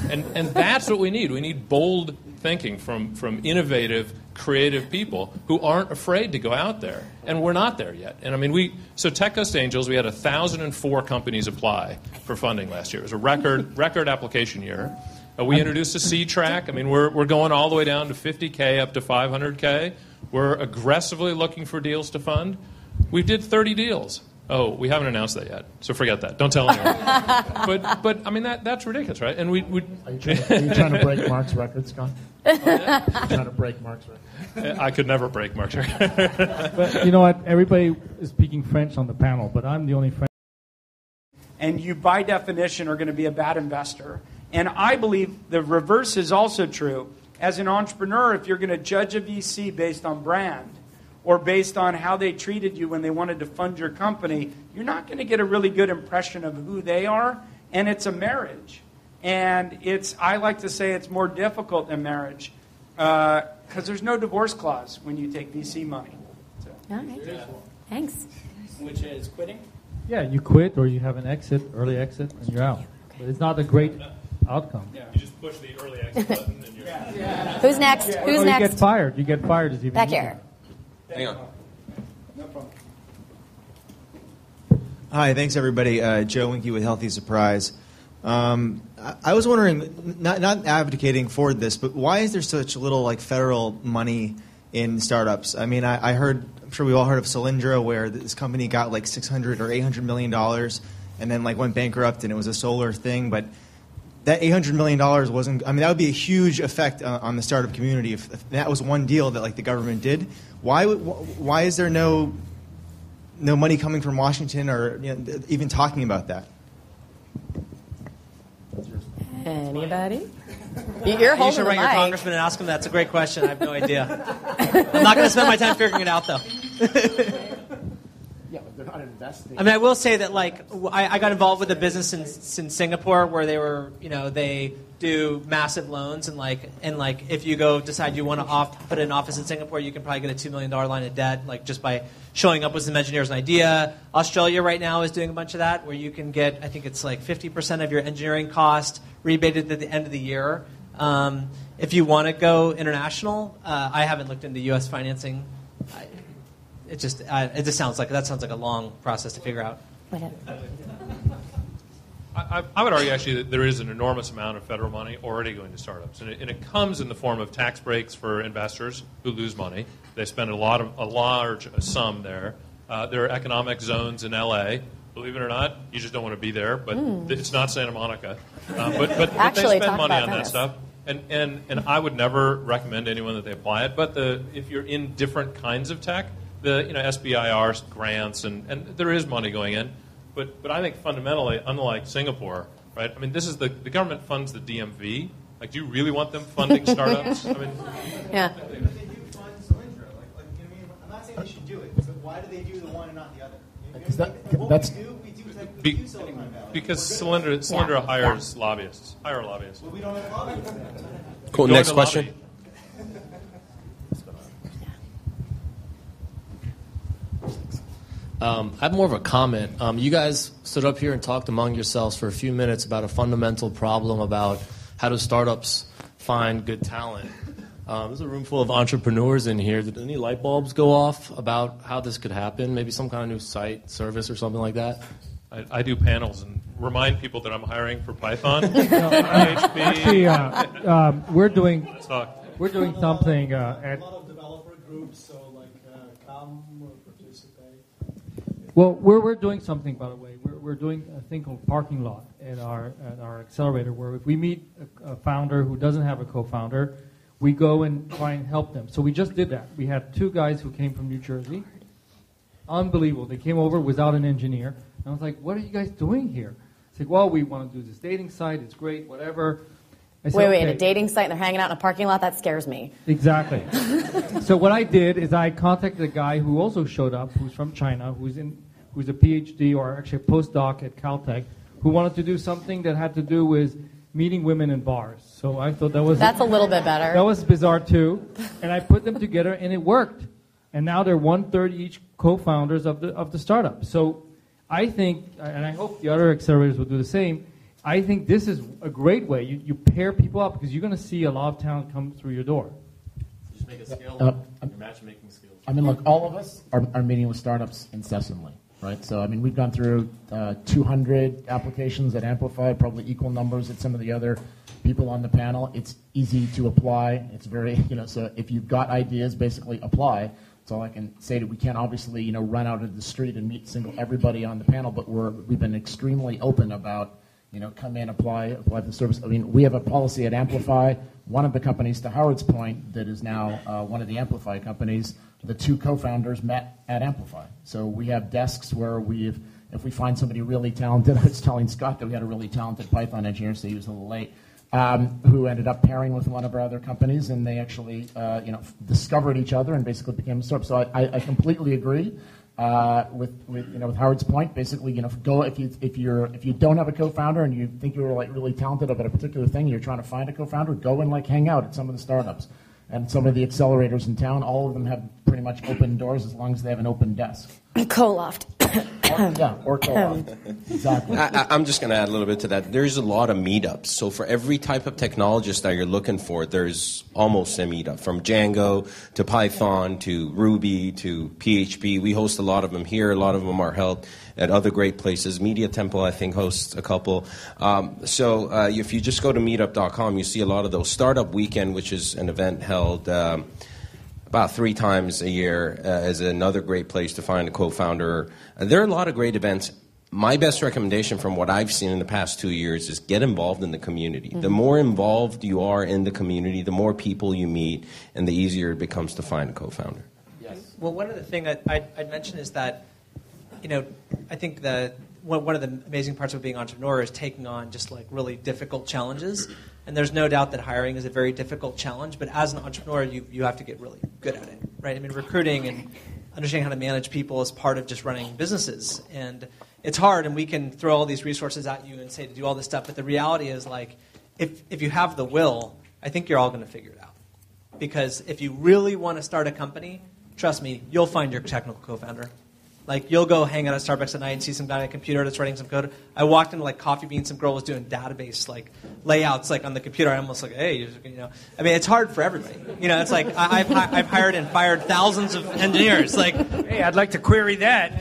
And that's what we need. We need bold thinking from innovative, creative people who aren't afraid to go out there. And we're not there yet. And I mean, so Tech Coast Angels, we had 1,004 companies apply for funding last year. It was a record application year. We introduced a C track. I mean, we're going all the way down to 50K up to 500K. We're aggressively looking for deals to fund. We did 30 deals. Oh, we haven't announced that yet, so forget that. Don't tell anyone. but I mean, that's ridiculous, right? And Are you trying to break Mark's record, Scott? Oh, yeah? Are you trying to break Mark's record? I could never break Mark's record. But you know what? Everybody is speaking French on the panel, but I'm the only French. And you, by definition, are going to be a bad investor. And I believe the reverse is also true. As an entrepreneur, if you're going to judge a VC based on brand, or based on how they treated you when they wanted to fund your company, you're not going to get a really good impression of who they are. And it's a marriage. And I like to say it's more difficult than marriage because there's no divorce clause when you take VC money. So. All right. Thanks. Which is quitting? Yeah, you quit or you have an early exit, and you're out. But it's not a great outcome. You just push the early exit button and you're... Who's next? Who's next? You get fired. You get fired is even Back easier. here. Hang on. No problem. Hi, thanks everybody. Joe Winke with Healthy Surprise. I was wondering, not advocating for this, but why is there such little federal money in startups? I mean, I'm sure we all heard of Solyndra, where this company got $600 or $800 million, and then went bankrupt, and it was a solar thing. But that $800 million wasn't. I mean, that would be a huge effect on the startup community if that was one deal that the government did. Why is there no money coming from Washington or even talking about that? Anybody? You're You holding should the write your mic. congressman and ask him. That's a great question. I have no idea. I'm not going to spend my time figuring it out, though. Yeah, but they're not investing. I mean, I will say that I got involved with a business in Singapore where they were, they do massive loans and if you go decide you want to put an office in Singapore, you can probably get a $2 million line of debt just by showing up with some engineers and idea. Australia right now is doing a bunch of that where you can get, I think it's 50% of your engineering cost rebated at the end of the year. If you want to go international, I haven't looked into U.S. financing. It just sounds like a long process to figure out. I would argue actually that there is an enormous amount of federal money already going to startups, and it comes in the form of tax breaks for investors who lose money. They spend a large sum there. There are economic zones in L.A. Believe it or not, you just don't want to be there, but it's not Santa Monica. But Actually, they spend money on that Venice. stuff. And I would never recommend anyone that they apply it. But if you're in different kinds of tech, the SBIR grants and there is money going in. But I think fundamentally, unlike Singapore, right? I mean, this is the government funds the DMV. Do you really want them funding startups? I mean, Yeah. But they do fund Solyndra. I'm not saying they should do it, but why do they do the one and not the other? We do Silicon Valley. because Solyndra hires lobbyists. Hire lobbyists. But we don't have lobbyists. Cool. Join Next the question. lobby. I have more of a comment. You guys stood up here and talked among yourselves for a few minutes about a fundamental problem about how do startups find good talent. There's a room full of entrepreneurs in here. Did any light bulbs go off about how this could happen? Maybe some kind of new site, service, or something like that? I do panels and remind people that I'm hiring for Python. Actually, we're doing Let's talk. something at. A lot of developer groups, so come or participate. Well, we're doing something, by the way. We're doing a thing called parking lot at our accelerator, where if we meet a founder who doesn't have a co-founder, we go and try and help them. So we just did that. We had two guys who came from New Jersey. Unbelievable. They came over without an engineer. And I was like, what are you guys doing here? It's like, well, we want to do this dating site. It's great, whatever. I said, Wait, okay. a dating site and they're hanging out in a parking lot? That scares me. Exactly. So what I did is I contacted a guy who also showed up, who's from China, who's a PhD or actually a postdoc at Caltech, who wanted to do something that had to do with meeting women in bars. So I thought That's a little bit better. That was bizarre too. And I put them together and it worked. And now they're 1/3 each co-founders of the startup. So I think, and I hope the other accelerators will do the same, I think this is a great way. You pair people up because you're going to see a lot of talent come through your door. Just make a skill, your matchmaking skills. I mean, look, all of us are meeting with startups incessantly, right? So, I mean, we've gone through 200 applications at Amplify, probably equal numbers at some of the other people on the panel. It's easy to apply. It's very, so if you've got ideas, basically apply. That's all I can say. We can't obviously, run out into the street and meet everybody on the panel, but we've been extremely open about, come in, apply for the service. I mean, we have a policy at Amplify. One of the companies, to Howard's point, that is now one of the Amplify companies, the two co-founders met at Amplify. So we have desks where if we find somebody really talented, I was telling Scott that we had a really talented Python engineer, so he was a little late. who ended up pairing with one of our other companies, and they actually discovered each other and basically became a startup. So I completely agree with Howard's point. Basically, go if you don't have a co-founder and you think you're like really talented at a particular thing, you're trying to find a co-founder, go and like hang out at some of the startups. And some of the accelerators in town, all of them have pretty much open doors as long as they have an open desk. Co-loft. Or co-loft. Exactly. I'm just going to add a little bit to that. There's a lot of meetups. So for every type of technologist that you're looking for, there's almost a meetup. From Django to Python to Ruby to PHP. We host a lot of them here. A lot of them are held at other great places. Media Temple, I think, hosts a couple. So if you just go to meetup.com, you see a lot of those. Startup Weekend, which is an event held about 3 times a year, is another great place to find a co-founder. There are a lot of great events. My best recommendation from what I've seen in the past 2 years is get involved in the community. The more involved you are in the community, the more people you meet, and the easier it becomes to find a co-founder. Yes. Well, one of the things I'd mention is that, I think that one of the amazing parts of being an entrepreneur is taking on just like really difficult challenges. And there's no doubt that hiring is a very difficult challenge, but as an entrepreneur, you have to get really good at it, right? I mean, recruiting and understanding how to manage people is part of just running businesses. And it's hard, and we can throw all these resources at you and say to do all this stuff, but the reality is, like, if you have the will, I think you're all going to figure it out. Because if you really want to start a company, trust me, you'll find your technical co-founder. Like, you'll go hang out at Starbucks at night and see some guy on a computer that's writing some code. I walked into, like, Coffee Bean, some girl was doing database, like, layouts, like, on the computer. I'm almost like, hey, I mean, it's hard for everybody. It's like, I've hired and fired thousands of engineers. Like, hey, I'd like to query that.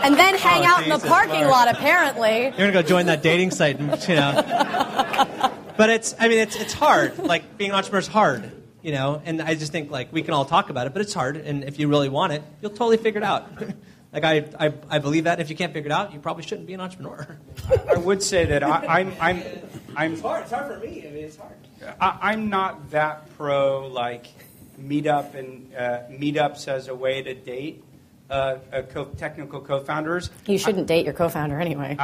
And then hang out in the parking lot, apparently. You're going to go join that dating site, But it's hard. Like, being an entrepreneur is hard. And I just think, like, we can all talk about it, but it's hard, and if you really want it, you'll totally figure it out. Like, I believe that. If you can't figure it out, you probably shouldn't be an entrepreneur. I would say that I'm It's hard. It's hard for me. I mean, it's hard. I'm not that pro, like, meetup and meetups as a way to date technical co-founders. You shouldn't date your co-founder anyway.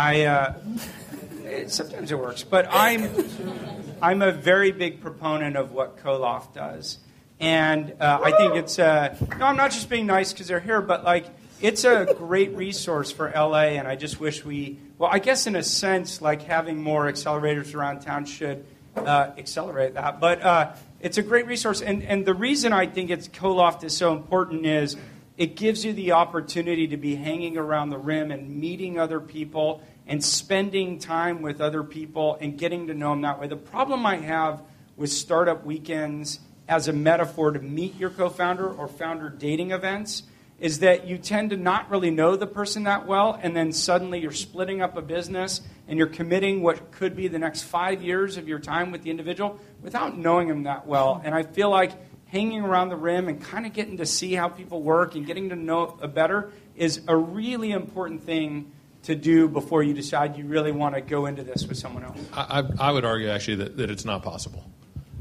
Sometimes it works, but I'm a very big proponent of what Co-Loft does. And I think it's, no, I'm not just being nice because they're here, but like it's a great resource for LA, and I just wish I guess in a sense, like having more accelerators around town should accelerate that. But it's a great resource, and the reason I think Co-Loft is so important is it gives you the opportunity to be hanging around the rim and meeting other people and spending time with other people and getting to know them that way. The problem I have with startup weekends as a metaphor to meet your co-founder or founder dating events is that you tend to not really know the person that well, and then suddenly you're splitting up a business and you're committing what could be the next 5 years of your time with the individual without knowing them that well. And I feel like hanging around the rim and kind of getting to see how people work and getting to know better is a really important thing to do before you decide you really want to go into this with someone else. I would argue, actually, that it's not possible.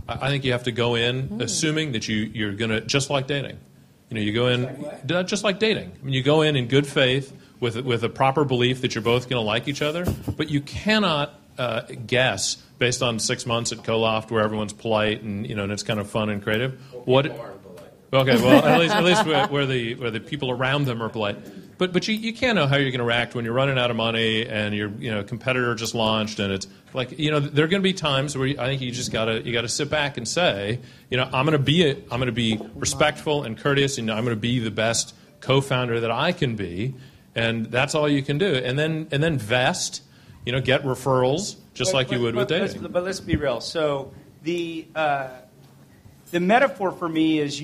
I think you have to go in assuming that you're going to, just like dating. You go in, just like dating. I mean, you go in good faith with a proper belief that you're both going to like each other, but you cannot guess based on 6 months at Co-Loft where everyone's polite and and it's kind of fun and creative. What? Okay, well at least where the people around them are polite. But you can't know how you're going to react when you're running out of money and your competitor just launched, and it's like there are going to be times where I think you just gotta sit back and say I'm going to be respectful and courteous, and I'm going to be the best co-founder that I can be, and that's all you can do, and then vest, get referrals just like you would with dating. But let's be real. So the metaphor for me is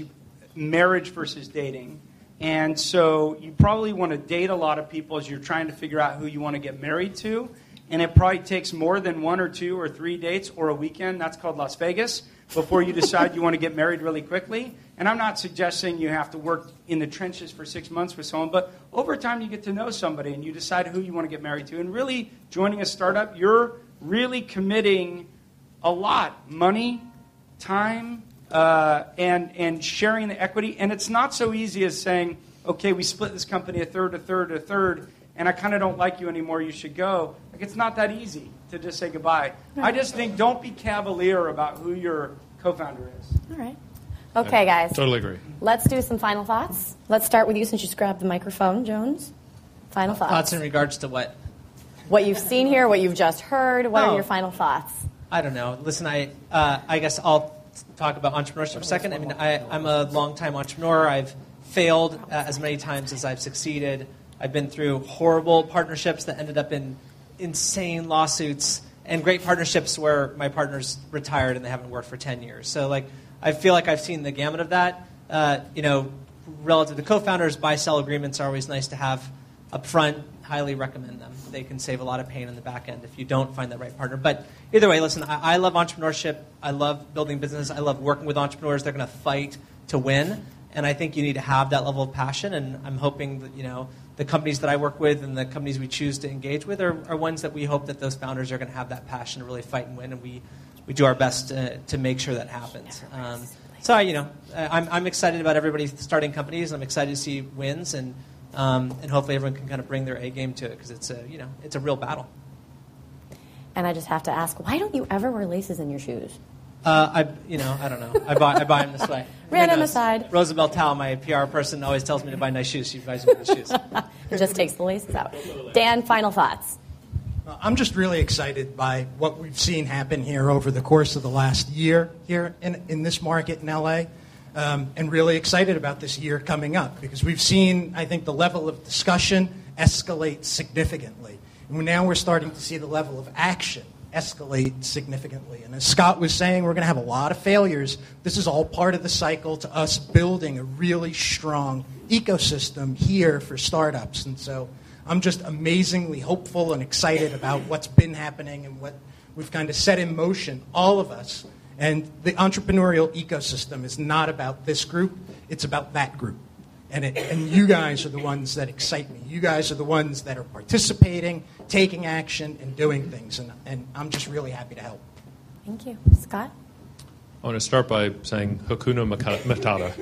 marriage versus dating. And so you probably want to date a lot of people as you're trying to figure out who you want to get married to. And it probably takes more than 1 or 2 or 3 dates or a weekend, that's called Las Vegas, before you decide you want to get married really quickly. And I'm not suggesting you have to work in the trenches for 6 months with someone, but over time you get to know somebody and you decide who you want to get married to. And really, joining a startup, you're really committing a lot. Money, time, and sharing the equity. And it's not so easy as saying, okay, we split this company a third, and I kind of don't like you anymore, you should go. Like, it's not that easy. to just say goodbye. I just think don't be cavalier about who your co-founder is. All right. Okay, guys. Totally agree. Let's do some final thoughts. Let's start with you since you just grabbed the microphone, Jones. Final thoughts. Thoughts in regards to what? What you've seen here, what you've just heard. What are Oh. your final thoughts? I don't know. Listen, I guess I'll talk about entrepreneurship for a second. I mean, I'm a longtime entrepreneur. I've failed as many times as I've succeeded. I've been through horrible partnerships that ended up in insane lawsuits, and great partnerships where my partner's retired and they haven't worked for 10 years. So, like, I feel like I've seen the gamut of that. Relative to co-founders, buy-sell agreements are always nice to have up front. Highly recommend them. They can save a lot of pain in the back end if you don't find the right partner. But either way, listen, I love entrepreneurship. I love building business. I love working with entrepreneurs. They're going to fight to win. And I think you need to have that level of passion. And I'm hoping that, the companies that I work with and the companies we choose to engage with are ones that we hope that those founders are going to have that passion to really fight and win. And we do our best to make sure that happens. I'm excited about everybody starting companies. I'm excited to see wins, and hopefully everyone can kind of bring their A game to it, because it's a real battle. And I just have to ask, why don't you ever wear laces in your shoes? I don't know. I buy them this way. Random aside. Roosevelt Tao, my PR person, always tells me to buy nice shoes. She buys me nice shoes. It just takes the laces out. Dan, final thoughts. I'm just really excited by what we've seen happen here over the course of the last year here in this market in LA, and really excited about this year coming up, because we've seen, I think, the level of discussion escalate significantly. And now we're starting to see the level of action escalate significantly. And as Scott was saying, we're going to have a lot of failures. This is all part of the cycle to us building a really strong ecosystem here for startups. And so I'm just amazingly hopeful and excited about what's been happening and what we've kind of set in motion, all of us. And the entrepreneurial ecosystem is not about this group, it's about that group. And you guys are the ones that excite me. You guys are the ones that are participating, taking action, and doing things. And I'm just really happy to help. Thank you. Scott? I want to start by saying Hakuna Matata.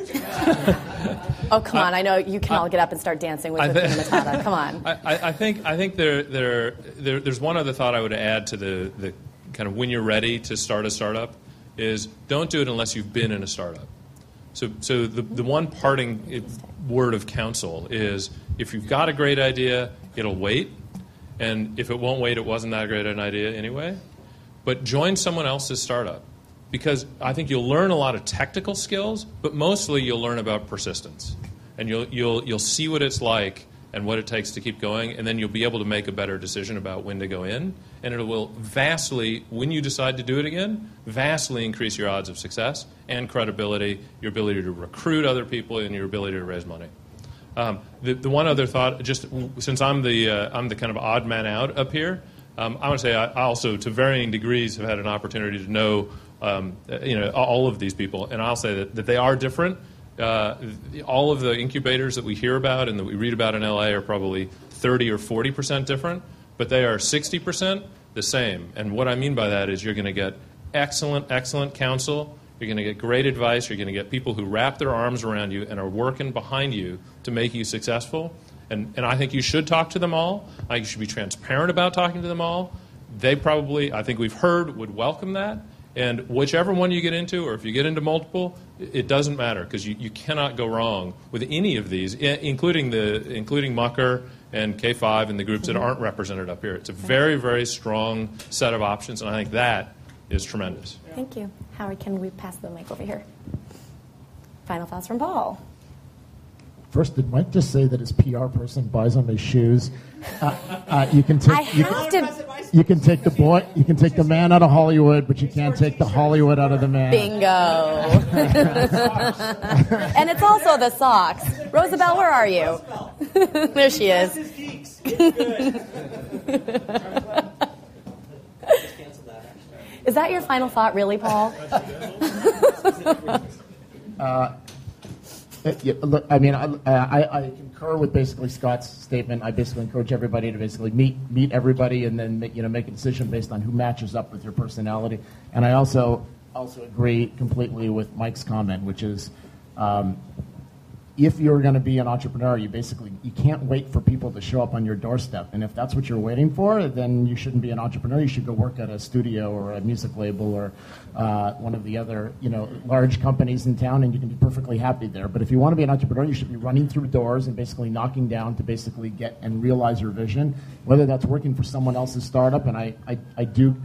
Oh, come on. I know you can all get up and start dancing with Hakuna Matata. Come on. I think there's one other thought I would add to the kind of when you're ready to start a startup is don't do it unless you've been in a startup. So the one parting word of counsel is if you've got a great idea, it'll wait. And if it won't wait, it wasn't that great an idea anyway. But join someone else's startup, because I think you'll learn a lot of technical skills, but mostly you'll learn about persistence. And you'll see what it's like and what it takes to keep going, and then you'll be able to make a better decision about when to go in. And it will vastly, when you decide to do it again, vastly increase your odds of success and credibility, your ability to recruit other people, and your ability to raise money. The one other thought, just since I'm the kind of odd man out up here, I want to say I also, to varying degrees, have had an opportunity to know all of these people, and I'll say that they are different. All of the incubators that we hear about and that we read about in LA are probably 30 or 40% different, but they are 60% the same. And what I mean by that is you're going to get excellent counsel, you're going to get great advice, you're going to get people who wrap their arms around you and are working behind you to make you successful. And I think you should talk to them all. I think you should be transparent about talking to them all. They probably, I think we've heard, would welcome that. And whichever one you get into, or if you get into multiple, it doesn't matter, because you cannot go wrong with any of these, including Mucker and K5 and the groups that aren't represented up here. It's a very, very strong set of options, and I think that is tremendous. Thank you. Howard, can we pass the mic over here? Final thoughts from Paul. First, did Mike just say that his PR person buys him his shoes? You can take. You can take the boy. You can take the man out of Hollywood, but you can't take the Hollywood out of the man. Bingo. And it's also the socks. Rosabelle, where are you? There she is. Is that your final thought, really, Paul? Look, I mean, I concur with basically Scott's statement. I basically encourage everybody to basically meet everybody and then make a decision based on who matches up with your personality. And I also agree completely with Mike's comment, which is, if you're going to be an entrepreneur, you can't wait for people to show up on your doorstep. And if that's what you're waiting for, then you shouldn't be an entrepreneur. You should go work at a studio or a music label or one of the other large companies in town, and you can be perfectly happy there. But if you want to be an entrepreneur, you should be running through doors and basically knocking down to basically get and realize your vision, whether that's working for someone else's startup. And I do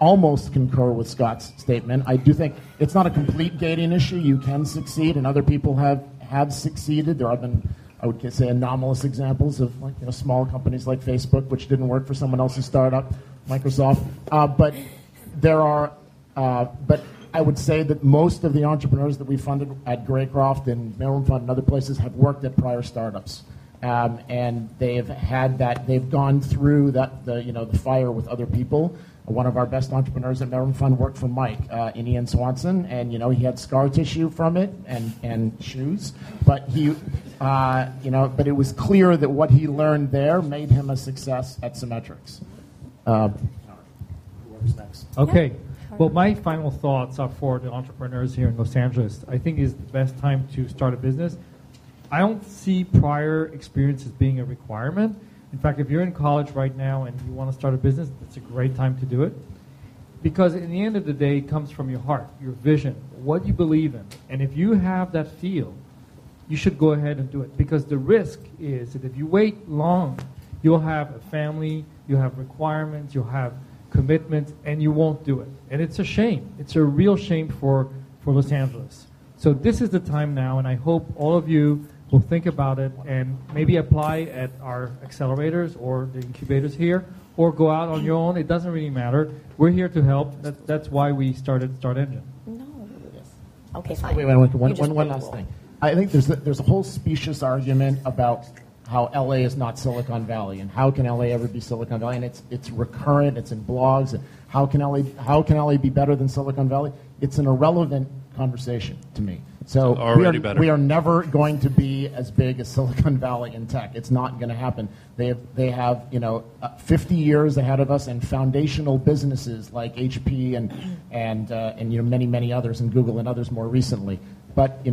almost concur with Scott's statement. I do think it's not a complete gating issue. You can succeed, and other people have succeeded. There have been, I would say, anomalous examples of small companies like Facebook, which didn't work for someone else's startup, Microsoft. But there are, but I would say that most of the entrepreneurs that we funded at Graycroft and Maryland Fund and other places have worked at prior startups. And they've had that, they've gone through that, the fire with other people. One of our best entrepreneurs at Maryland Fund worked for Mike in Ian Swanson, and he had scar tissue from it and shoes, but but it was clear that what he learned there made him a success at Symmetrics. Whoever's next. Okay. Well, my final thoughts are for the entrepreneurs here in Los Angeles. I think it's the best time to start a business. I don't see prior experience as being a requirement. In fact, if you're in college right now and you want to start a business, it's a great time to do it. Because in the end of the day, it comes from your heart, your vision, what you believe in. And if you have that feel, you should go ahead and do it. Because the risk is that if you wait long, you'll have a family, you'll have requirements, you'll have commitments, and you won't do it. And it's a shame. It's a real shame for Los Angeles. So this is the time now, and I hope all of you will think about it and maybe apply at our accelerators or the incubators here, or go out on your own. It doesn't really matter. We're here to help. That's why we started Start Engine. No. Okay, fine. Wait, one last thing. I think there's a whole specious argument about how LA is not Silicon Valley, and how can LA ever be Silicon Valley? And it's recurrent. It's in blogs. How can LA be better than Silicon Valley? It's an irrelevant conversation to me. So we are never going to be as big as Silicon Valley in tech. It's not going to happen. They have 50 years ahead of us, and foundational businesses like HP and many others, and Google and others more recently. But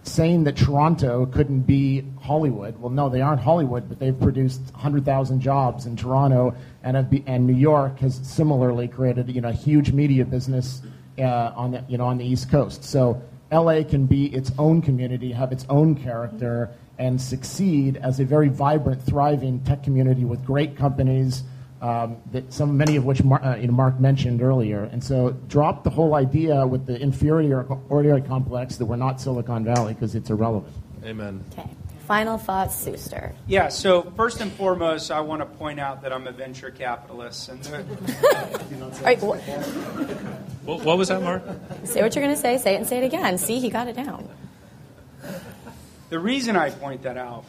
saying that Toronto couldn't be Hollywood, well, no, they aren't Hollywood, but they've produced 100,000 jobs in Toronto, and New York has similarly created a huge media business on the East Coast. So LA can be its own community, have its own character, and succeed as a very vibrant, thriving tech community with great companies, many of which Mark mentioned earlier. And so drop the whole idea with the inferiority complex that we're not Silicon Valley, because it's irrelevant. Amen. Okay. Final thoughts, Suster. Yeah, so first and foremost, I want to point out that I'm a venture capitalist. And what was that, Mark? Say what you're going to say it and say it again. See, he got it down. The reason I point that out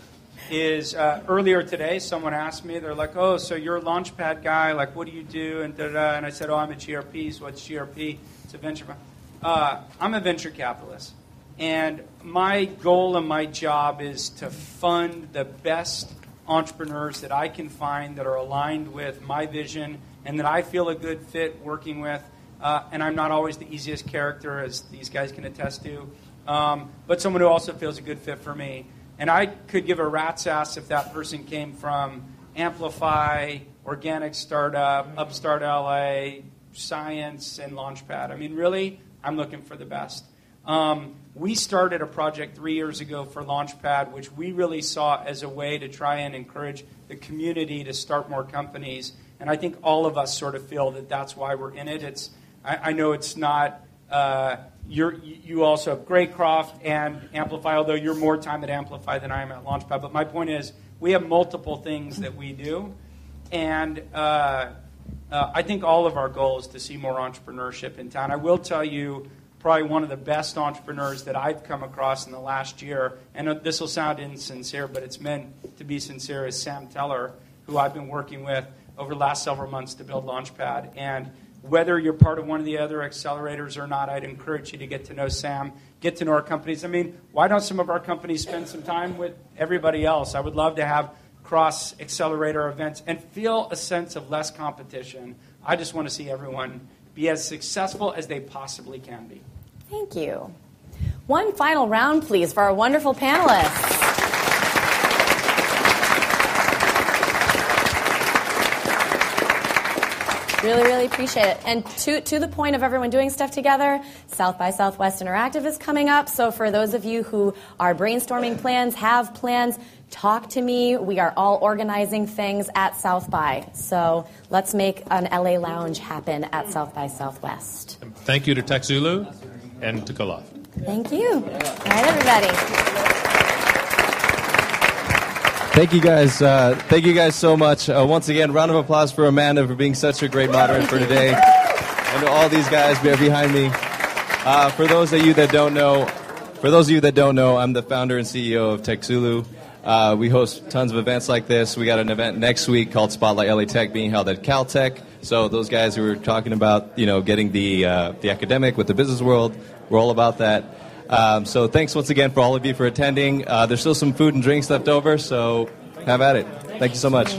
is earlier today, someone asked me, they're like, oh, so you're a Launchpad guy, like, what do you do? And I said, oh, I'm a GRP. So what's GRP? It's a venture. I'm a venture capitalist. And my goal and my job is to fund the best entrepreneurs that I can find that are aligned with my vision and that I feel a good fit working with. And I'm not always the easiest character, as these guys can attest to, but someone who also feels a good fit for me. And I could give a rat's ass if that person came from Amplify, Organic Startup, Upstart.la, Science, and Launchpad. I mean, really, I'm looking for the best. We started a project 3 years ago for Launchpad, which we really saw as a way to try and encourage the community to start more companies. And I think all of us sort of feel that that's why we're in it. I know it's not, you also have Graycroft and Amplify, although you're more time at Amplify than I am at Launchpad. But my point is, we have multiple things that we do. And I think all of our goal is to see more entrepreneurship in town. I will tell you, probably one of the best entrepreneurs that I've come across in the last year, and this will sound insincere, but it's meant to be sincere, is Sam Teller, who I've been working with over the last several months to build Launchpad. And whether you're part of one of the other accelerators or not, I'd encourage you to get to know Sam, get to know our companies. I mean, why don't some of our companies spend some time with everybody else? I would love to have cross-accelerator events and feel a sense of less competition. I just want to see everyone be as successful as they possibly can be. Thank you. One final round, please, for our wonderful panelists. Really, really appreciate it. And to the point of everyone doing stuff together, South by Southwest Interactive is coming up. So for those of you who are brainstorming plans, have plans, talk to me. We are all organizing things at South by. So let's make an LA lounge happen at South by Southwest. Thank you to TechZulu and to Koloff. Thank you. All right, everybody. Thank you guys. Thank you guys so much. Once again, round of applause for Amanda for being such a great moderator for today, and to all these guys behind me. For those of you that don't know, I'm the founder and CEO of TechZulu. We host tons of events like this. We got an event next week called Spotlight.la Tech being held at Caltech. So those guys who were talking about, getting the academic with the business world, we're all about that. So thanks once again for all of you for attending. There's still some food and drinks left over, so have at it. Thank you so much.